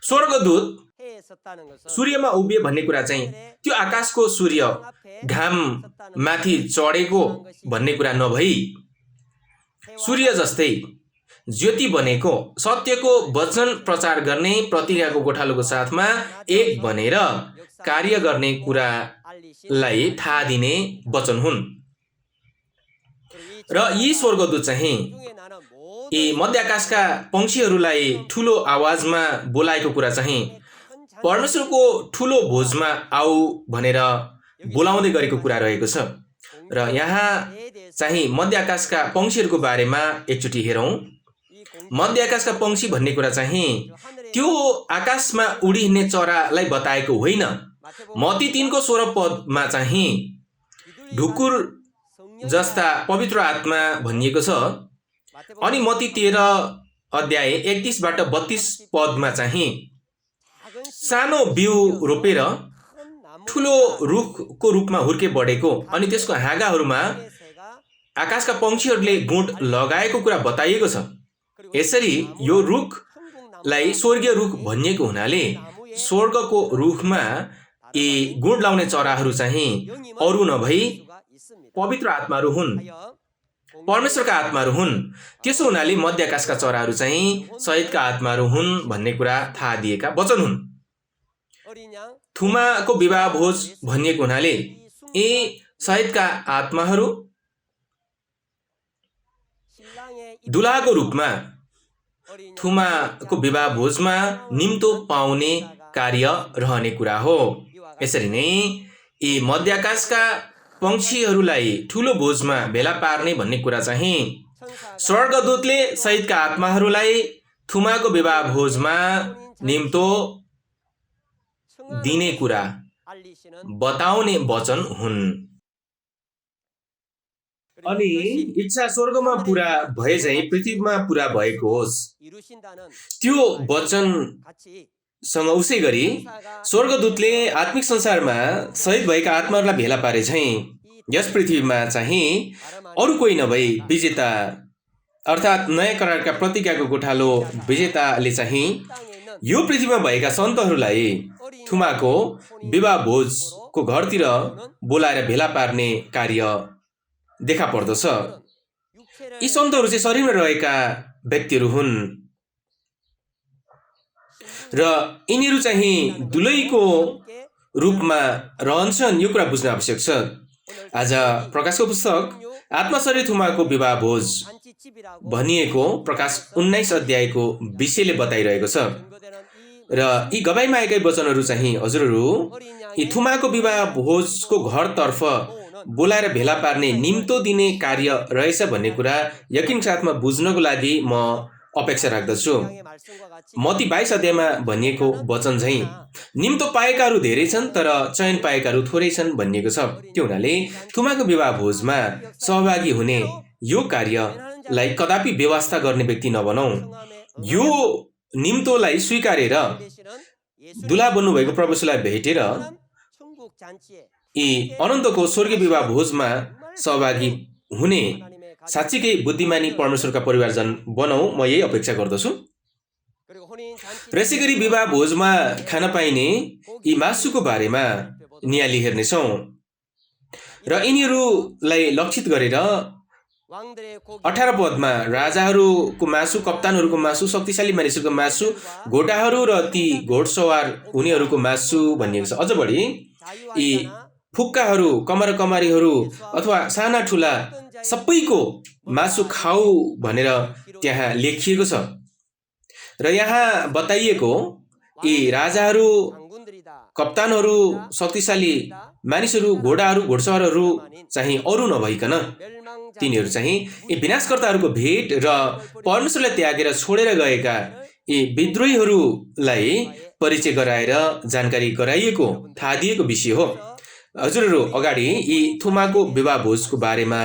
स्वर्गदूत सूर्यमा उभिए भन्ने कुरा चाहिँ त्यो आकाशको सूर्य घाम माथि चढेको भन्ने कुरा नभई सूर्य जस्तै ज्योति बनेको सत्यको वचन प्रचार गर्ने प्रतिज्ञाको गोठालोको साथमा एक बनेर कार्य गर्ने कुरालाई थाहा दिने वचन हुन्। र यी स्वर्गदूत चाहिँ यी मध्य आकाशका पंक्षीहरूलाई ठुलो आवाजमा बोलाएको कुरा चाहिँ परमेश्वरको ठुलो भोजमा आऊ भनेर बोलाउँदै गरेको कुरा रहेको छ। र यहाँ चाहिँ मध्य आकाशका पंक्षीहरूको बारेमा एकचोटि हेरौँ। मध्य आकाशका पंक्षी भन्ने कुरा चाहिँ त्यो आकाशमा उडिने चरालाई बताएको होइन। मत्ती 3 को 16 पदमा चाहिँ ढुकुर जस्ता पवित्र आत्मा भनिएको छ। अनि मत्ती 13 अध्याय 31बाट 32 पदमा चाहिँ सानो बिउ रोपेर ठुलो रुखको रूपमा हुर्के बढेको अनि त्यसको हाँगाहरूमा आकाशका पंक्षीहरूले गुँड लगाएको कुरा बताइएको छ। यसरी यो रुखलाई स्वर्गीय रुख भनिएको हुनाले स्वर्गको रुखमा यी गुँड लाउने चराहरू चाहिँ अरू नभई पवित्र आत्माहरू हुन्, परमेश्वरका आत्माहरू हुन्। त्यसो हुनाले मध्य आकाशका चराहरू चाहिँ शहीदका आत्माहरू हुन् भन्ने कुरा थाहा दिएका वचन हुन्। थुमाको विवाह भोज भनिएको हुनाले यी शहीदका आत्माहरू दुलाको रूपमा थुमाको विवाह भोजमा निम्तो पाउने कार्य रहने कुरा हो। यसरी नै यी मध्य आकाशका पंक्षीहरूलाई ठुलो भोजमा भेला पार्ने भन्ने कुरा चाहिँ स्वर्गदूतले शहीदका आत्माहरूलाई थुमाको विवाह भोजमा निम्तो दिने कुरा बताउने वचन हुन्। अनि इच्छा स्वर्गमा पूरा भए चाहिँ पृथ्वीमा पूरा भएको होस्, त्यो वचनसँग उसै गरी स्वर्गदूतले आत्मिक संसारमा शहीद भएका आत्माहरूलाई भेला पारे चाहिँ यस पृथ्वीमा चाहिँ अरू कोही नभई विजेता अर्थात् नयाँ करारका प्रतिज्ञाको गोठालो विजेताले चाहिँ यो पृथ्वीमा भएका सन्तहरूलाई थुमाको विवाह भोजको घरतिर बोलाएर भेला पार्ने कार्य देखा पर्दछ। यी सन्तहरू चाहिँ शरीरमा रहेका व्यक्तिहरू हुन् र यिनीहरू चाहिँ दुलैको रूपमा रहन्छन्। यो कुरा बुझ्न आवश्यक छ। आज प्रकाशको पुस्तक आत्मा शरीर थुमाको विवाह भोज भनिएको प्रकाश 19 अध्यायको विषयले बताइरहेको छ र यी गवाईमा आएकै वचनहरू चाहिँ हजुरहरू यी थुमाको विवाह भोजको घरतर्फ बोलाएर भेला पार्ने निम्तो दिने कार्य रहेछ भन्ने कुरा यकिन साथमा बुझ्नको लागि म अपेक्षा राख्दछु। मत्ती 22 अध्यायमा भनिएको वचन चाहिँ निम्तो पाएकाहरू धेरै छन् तर चयन पाएकाहरू थोरै छन् भनिएको छ। त्यो हुनाले थुमाको विवाह भोजमा सहभागी हुने यो कार्यलाई कदापि व्यवस्था गर्ने व्यक्ति नबनौं। यो निम्तोलाई स्वीकारेर दुला बन्नुभएको प्रभुलाई भेटेर यी अनन्तको स्वर्गीय विवाह भोजमा सहभागी हुने साँच्चीकै बुद्धिमानी परमेश्वरका परिवारजन बनाऊ, म यही अपेक्षा गर्दछु। र यसै गरी विवाह भोजमा खान पाइने यी मासुको बारेमा नियाली हेर्नेछौँ र यिनीहरूलाई लक्षित गरेर 18 पदमा राजाहरूको मासु, कप्तानहरूको मासु, शक्तिशाली मानिसहरूको मासु, घोडाहरू र ती घोडसवार हुनेहरूको मासु भनिएको छ। अझ बढी यी फुक्काहरू, कमरकमारीहरू अथवा साना ठुला सबैको मासु खाऊ भनेर त्यहाँ लेखिएको छ। र यहाँ बताइएको यी राजाहरू, कप्तानहरू, शक्तिशाली मानिसहरू, घोडाहरू, घोडसवारहरू चाहिँ अरू नभइकन तिनीहरू चाहिँ यी विनाशकर्ताहरूको भेट र परमेश्वरलाई त्यागेर छोडेर गएका यी विद्रोहीहरूलाई परिचय गराएर जानकारी गराइएको, थाहा दिएको विषय हो। हजुरहरू अगाडि यी थुमाको विवाह भोजको बारेमा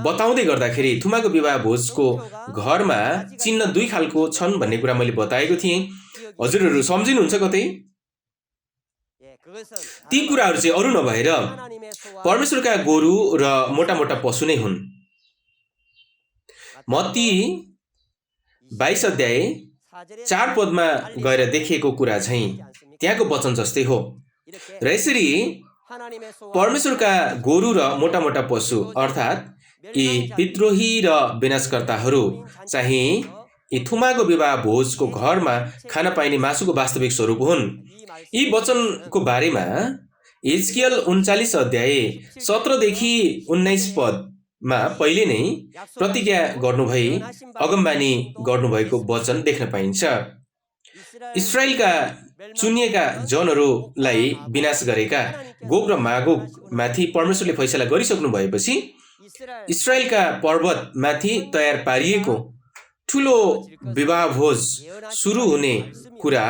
बताउँदै गर्दाखेरि थुमाको विवाह भोजको घरमा चिन्ह 2 खालको छन् भन्ने कुरा मैले बताएको थिएँ। हजुरहरू सम्झिनुहुन्छ कतै? ती कुराहरू चाहिँ अरू नभएर परमेश्वरका गोरु र मोटा मोटा पशु नै हुन्। मत्ती 22 अध्याय 4 पदमा गएर देखिएको कुरा चाहिँ त्यहाँको वचन जस्तै हो। र यसरी परमेश्वरका गोरु र मोटा मोटा पशु अर्थात् यी विद्रोही र विनाशकर्ताहरू चाहिँ यी थुमाको विवाह भोजको घरमा खान पाइने मासुको वास्तविक स्वरूप हुन्। यी वचनको बारेमा हिजकियल 39 अध्याय 17 देखि 19 पदमा पहिले नै प्रतिज्ञा गर्नुभई अगमबानी गर्नुभएको वचन देख्न पाइन्छ। इस्राएलका चुनिएका जनहरूलाई विनाश गरेका गोग र मागोग माथि परमेश्वरले फैसला गरिसक्नु भएपछि इस्राएलका पर्वत माथि तयार पारिएको ठुलो विवाह भोज सुरु हुने कुरा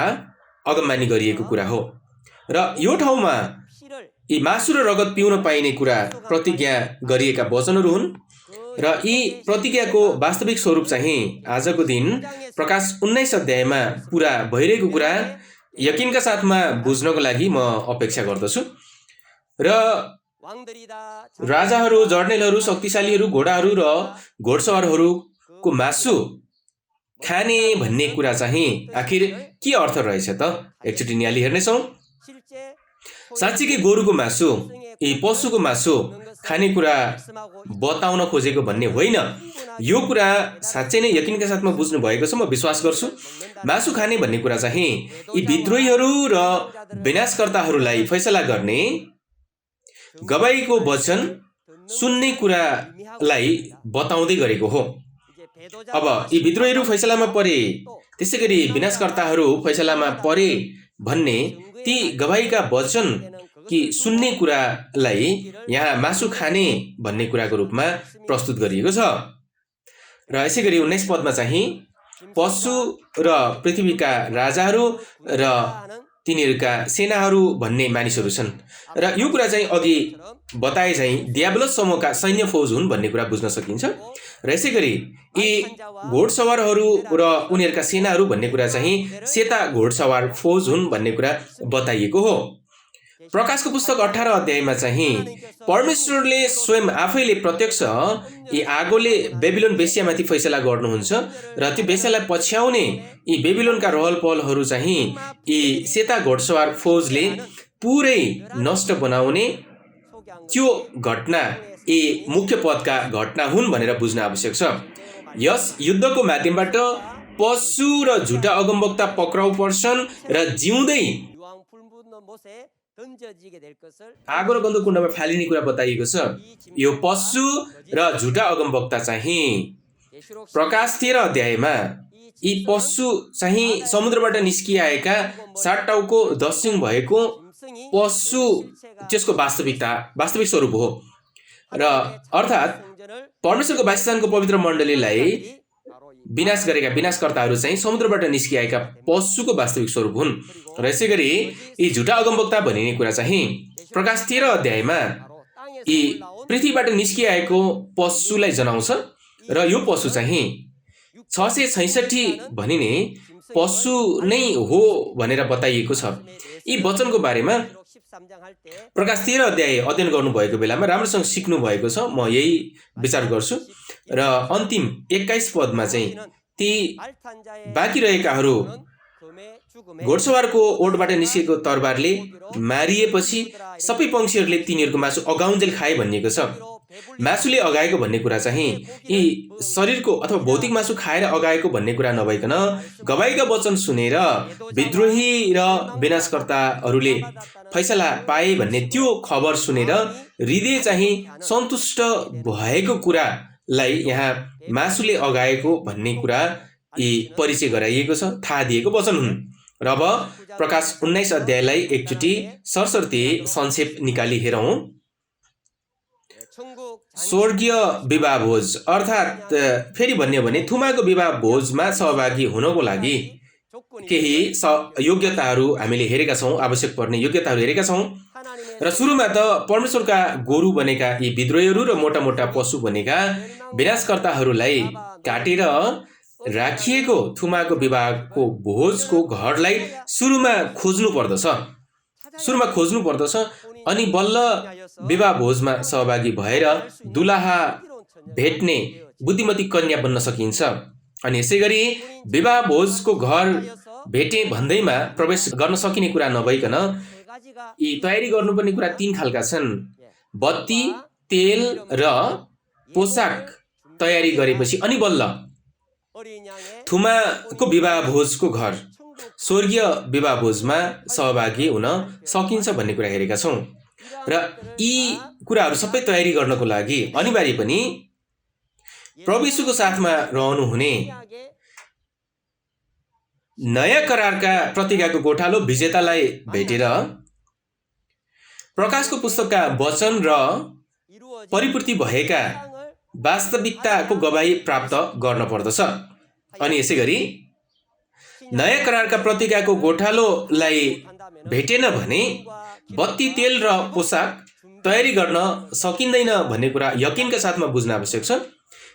अगमबानी गरिएको कुरा हो र यो ठाउँमा यी मासु र रगत पिउन पाइने कुरा प्रतिज्ञा गरिएका वचनहरू हुन् र यी प्रतिज्ञाको वास्तविक स्वरूप चाहिँ आजको दिन प्रकाश 19 अध्यायमा पूरा भइरहेको कुरा यकिनका साथमा बुझ्नको लागि म अपेक्षा गर्दछु र राजाहरू, जर्नेलहरू, शक्तिशालीहरू, घोडाहरू र घोडसवारहरूको मासु खाने भन्ने कुरा चाहिँ आखिर के अर्थ रहेछ त? एकचोटि नियाली हेर्नेछौँ। साँच्चीकै गोरुको मासु, यी पशुको मासु खाने कुरा बताउन खोजेको भन्ने होइन। यो कुरा साँच्चै नै यकिनका साथमा बुझ्नु भएको छ, म विश्वास गर्छु। मासु खाने भन्ने कुरा चाहिँ यी विद्रोहीहरू र विनाशकर्ताहरूलाई फैसला गर्ने गवाईको वचन सुन्ने कुरालाई बताउँदै गरेको हो। अब यी विद्रोहीहरू फैसलामा परे, त्यसै गरी विनाशकर्ताहरू फैसलामा परे भन्ने ती गवाईका वचन कि सुन्ने कुरालाई यहाँ मासु खाने भन्ने कुराको रूपमा प्रस्तुत गरिएको छ। र यसै गरी 19 पदमा चाहिँ पशु र पृथ्वीका राजाहरू र तिनीहरूका सेनाहरू भन्ने मानिसहरू छन् र यो कुरा चाहिँ अघि बताए चाहिँ दियाब्लोस समूहका सैन्य फौज हुन् भन्ने कुरा बुझ्न सकिन्छ। र यसै गरी यी घोडसवारहरू र उनीहरूका सेनाहरू भन्ने कुरा चाहिँ सेता घोडसवार फौज हुन् भन्ने कुरा बताइएको हो। प्रकाशको पुस्तक 18 अध्यायमा चाहिँ परमेश्वरले स्वयं आफैले प्रत्यक्ष यी आगोले बेबिलोन बेसियामाथि फैसला गर्नुहुन्छ र त्यो बेसियालाई पछ्याउने यी बेबिलोनका रहल पहलहरू चाहिँ यी सेता घोडसवार फौजले पुरै नष्ट बनाउने त्यो घटना यी मुख्य पदका घटना हुन् भनेर बुझ्न आवश्यक छ। यस युद्धको माध्यमबाट पशु र झुटा अगमवक्ता पक्राउ पर्छन् र जिउँदै आगो र गन्धकुण्डमा फालिने कुरा बताइएको छ। यो पशु र झुटा अगमवक्ता चाहिँ प्रकाश 13 अध्यायमा यी पशु चाहिँ समुद्रबाट निस्किआएका 7 टाउको 10 सिङ भएको पशु त्यसको वास्तविक स्वरूप हो र अर्थात् परमेश्वरको वासस्थानको पवित्र मण्डलीलाई विनाश गरेका विनाशकर्ताहरू चाहिँ समुद्रबाट निस्किआएका पशुको वास्तविक स्वरूप हुन्। र यसै गरी यी झुटा अगमवक्ता भनिने कुरा चाहिँ प्रकाश 13 अध्यायमा यी पृथ्वीबाट निस्किआएको पशुलाई जनाउँछ र यो पशु चाहिँ 666 भनिने पशु नै हो भनेर बताइएको छ। यी वचनको बारेमा प्रकाश 13 अध्याय अध्ययन गर्नुभएको बेलामा राम्रोसँग सिक्नु भएको छ, म यही विचार गर्छु। र अन्तिम 21 पदमा चाहिँ ती बाँकी रहेकाहरू घोडसवारको ओठबाट निस्केको तरबारले मारिएपछि सबै पंक्षीहरूले तिनीहरूको मासु अगाउन्जेल खाए भनिएको छ। मासुले अगाएको भन्ने कुरा चाहिँ यी शरीरको अथवा भौतिक मासु खाएर अगाएको भन्ने कुरा नभइकन गवाईका वचन सुनेर विद्रोही र विनाशकर्ताहरूले फैसला पाए भन्ने त्यो खबर सुनेर हृदय चाहिँ सन्तुष्ट भएको कुरालाई यहाँ मासुले अगाएको भन्ने कुरा यी परिचय गराइएको छ, थाहा दिएको वचन हुन्। र अब प्रकाश 19 अध्यायलाई एकचोटि सरसर्ती संक्षेप निकाली हेरौँ। स्वर्गीय विवाह भोज अर्थात् फेरि भन्ने हो भने थुमाको विवाह भोजमा सहभागी हुनको लागि केही योग्यताहरू हामीले हेरेका छौँ, आवश्यक पर्ने योग्यताहरू हेरेका छौँ। र सुरुमा त परमेश्वरका गोरु बनेका यी विद्रोहीहरू र मोटा मोटा पशु बनेका विनाशकर्ताहरूलाई काटेर राखिएको थुमाको विवाहको भोजको घरलाई सुरुमा खोज्नु पर्दछ अनि बल्ल विवाह भोजमा सहभागी भएर दुलाहा भेट्ने बुद्धिमती कन्या बन्न सकिन्छ। अनि यसै गरी विवाह भोजको घर भेटे भन्दैमा प्रवेश गर्न सकिने कुरा नभइकन यी तयारी गर्नुपर्ने कुरा 3 खालका छन्। बत्ती, तेल र पोसाक तयारी गरेपछि अनि बल्ल थुमाको विवाह भोजको घर स्वर्गीय विवाह भोजमा सहभागी हुन सकिन्छ भन्ने कुरा हेरेका छौँ। र यी कुराहरू सबै तयारी गर्नको लागि अनिवार्य पनि प्रभु येशूको साथमा रहनु हुने नयाँ करारका प्रतिज्ञाको गोठालो विजेतालाई भेटेर प्रकाशको पुस्तकका वचन र परिपूर्ति भएका वास्तविकताको गवाही प्राप्त गर्न पर्दछ। अनि यसै गरी नयाँ करारका प्रतिज्ञाको गोठालोलाई भेटेन भने बत्ती, तेल र पोसाक तयारी गर्न सकिँदैन भन्ने कुरा यकिनका साथमा बुझ्न आवश्यक छ।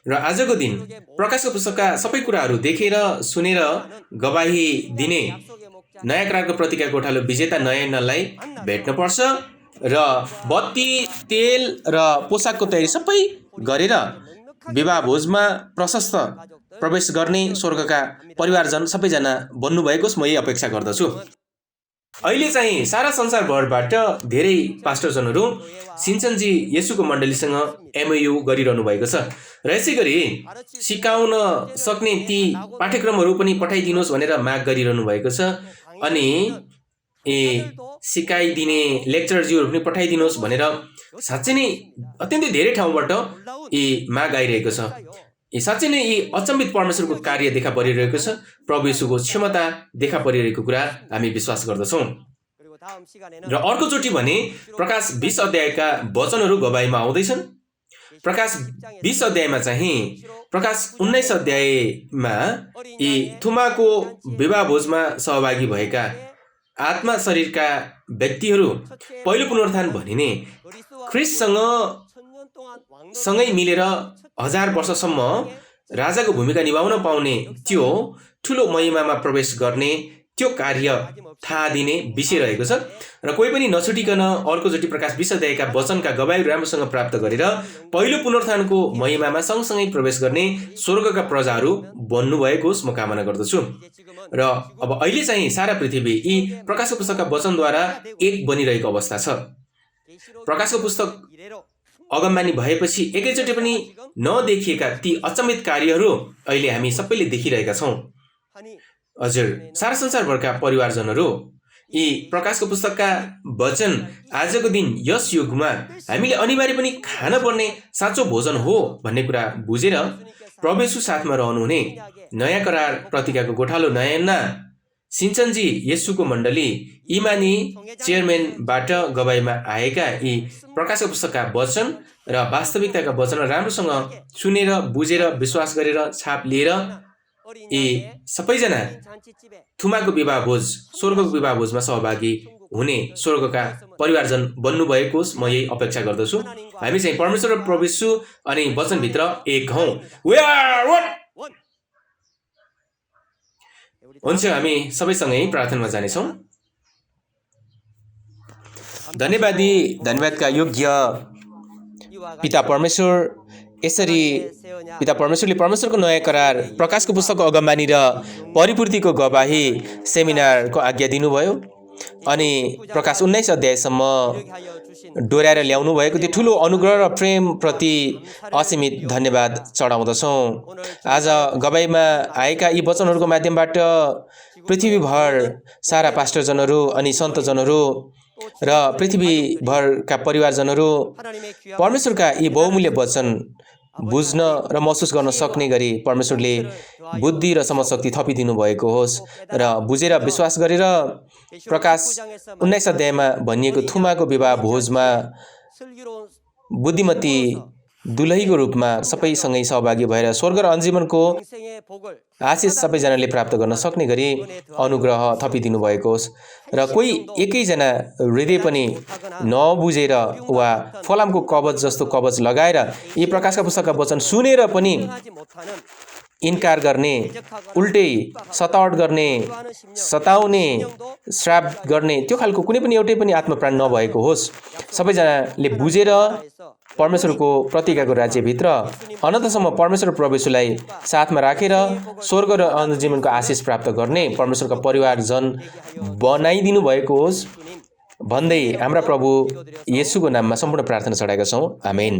र आजको दिन प्रकाशको पुस्तकका सबै कुराहरू देखेर सुनेर गवाही दिने नयाँ करारको प्रतिज्ञा गोठालो विजेता नयाँलाई भेट्न पर्छ र बत्ती, तेल र पोसाकको तयारी सबै गरेर विवाह भोजमा प्रशस्त प्रवेश गर्ने स्वर्गका परिवारजन सबैजना बन्नुभएको म यही अपेक्षा गर्दछु। अहिले चाहिँ सारा संसारभरबाट धेरै पास्टरजनहरू सिन्चनजी येशूको मण्डलीसँग एमओयू गरिरहनु भएको छ र यसै गरी सिकाउन सक्ने ती पाठ्यक्रमहरू पनि पठाइदिनुहोस् भनेर माग गरिरहनु भएको छ। अनि सिकाइदिने लेक्चरज्यूहरू पनि पठाइदिनुहोस् भनेर साँच्चै नै अत्यन्तै धेरै ठाउँबाट माग आइरहेको छ। साँच्चै नै यी अचम्मित परमेश्वरको कार्य देखा परिरहेको छ। प्रभु येशूको क्षमता देखा परिरहेको कुरा हामी विश्वास गर्दछौँ। र अर्कोचोटि भने प्रकाश 20 अध्यायका वचनहरू गवाहीमा आउँदैछन्। प्रकाश 20 अध्यायमा चाहिँ प्रकाश 19 अध्यायमा यी थुमाको विवाह भोजमा सहभागी भएका आत्मा शरीरका व्यक्तिहरू पहिलो पुनरुत्थान भनिने ख्रिस्टसँगै मिलेर 1000 वर्षसम्म राजाको भूमिका निभाउन पाउने त्यो ठुलो महिमामा प्रवेश गर्ने त्यो कार्य थाहा दिने विषय रहेको छ। र कोही पनि नछुटिकन अर्कोचोटि प्रकाश 20 अध्यायका वचनका गवाहीहरू राम्रोसँग प्राप्त गरेर पहिलो पुनरुत्थानको महिमामा सँगसँगै प्रवेश गर्ने स्वर्गका प्रजाहरू बन्नुभएको होस् म कामना गर्दछु। र अब अहिले चाहिँ सारा पृथ्वी यी प्रकाशको पुस्तकका वचनद्वारा एक बनिरहेको अवस्था छ। प्रकाशको पुस्तक अगमबानी भएपछि एकैचोटि पनि नदेखिएका ती अचम्मित कार्यहरू अहिले हामी सबैले देखिरहेका छौँ। हजुर, सारा संसारभरका परिवारजनहरू यी प्रकाशको पुस्तकका वचन आजको दिन यस युगमा हामीले अनिवार्य पनि खान पर्ने साँचो भोजन हो भन्ने कुरा बुझेर प्रभु येशू साथमा रहनुहुने नयाँ करार प्रतिज्ञाको गोठालो नयाँ सिन्चनजी येशूको मण्डली इमानी चेयरम्यानबाट गवाहीमा आएका यी प्रकाशको पुस्तकका वचन र वास्तविकताका वचन राम्रोसँग सुनेर बुझेर विश्वास गरेर छाप लिएर यी सबैजना थुमाको विवाह भोज, स्वर्गको विवाह भोजमा सहभागी हुने स्वर्गका परिवारजन बन्नुभएको होस् म यही अपेक्षा गर्दछु। हामी चाहिँ परमेश्वर र प्रभु येशू अनि वचनभित्र एक हौँ। हुन्छ, हामी सबैसँगै प्रार्थनामा जानेछौँ। धन्यवादका योग्य पिता परमेश्वर, यसरी पिता परमेश्वरले परमेश्वरको नयाँ करार प्रकाशको पुस्तकको अगमबानी र परिपूर्तिको गवाही सेमिनारको आज्ञा दिनुभयो अनि प्रकाश 19 अध्यायसम्म डोर्याएर ल्याउनु भएको त्यो ठुलो अनुग्रह र प्रेम प्रति असीमित धन्यवाद चढाउँदछौँ। आज गवाहीमा आएका यी वचनहरूको माध्यमबाट पृथ्वीभर सारा पास्टरजनहरू अनि सन्तजनहरू र पृथ्वीभरका परिवारजनहरू परमेश्वरका यी बहुमूल्य वचन बुझ्न र महसुस गर्न सक्ने गरी परमेश्वरले बुद्धि र समझशक्ति थपिदिनु भएको होस् र बुझेर विश्वास गरेर प्रकाश 19 अध्यायमा भनिएको थुमाको विवाह भोजमा बुद्धिमती दुलहीको रूपमा सबैसँगै सहभागी भएर स्वर्ग र अन्जीवनको आशिष सबैजनाले प्राप्त गर्न सक्ने गरी अनुग्रह थपिदिनु भएको होस् र कोही एकैजना हृदय पनि नबुझेर वा फलामको कवच जस्तो कवच लगाएर यी प्रकाशका पुस्तकका वचन सुनेर पनि इन्कार गर्ने, उल्टै सतावट गर्ने, सताउने, श्राप गर्ने त्यो खालको कुनै पनि एउटै पनि आत्मप्राण नभएको होस्। सबैजनाले बुझेर परमेश्वरको प्रतिज्ञाको राज्यभित्र अनन्तसम्म परमेश्वर प्रभुलाई साथमा राखेर स्वर्ग र अन्त्यजीवनको आशिष प्राप्त गर्ने परमेश्वरका परिवारजन बनाइदिनु भएको होस् भन्दै हाम्रा प्रभु येशूको नाममा सम्पूर्ण प्रार्थना चढाएका छौँ। आमेन।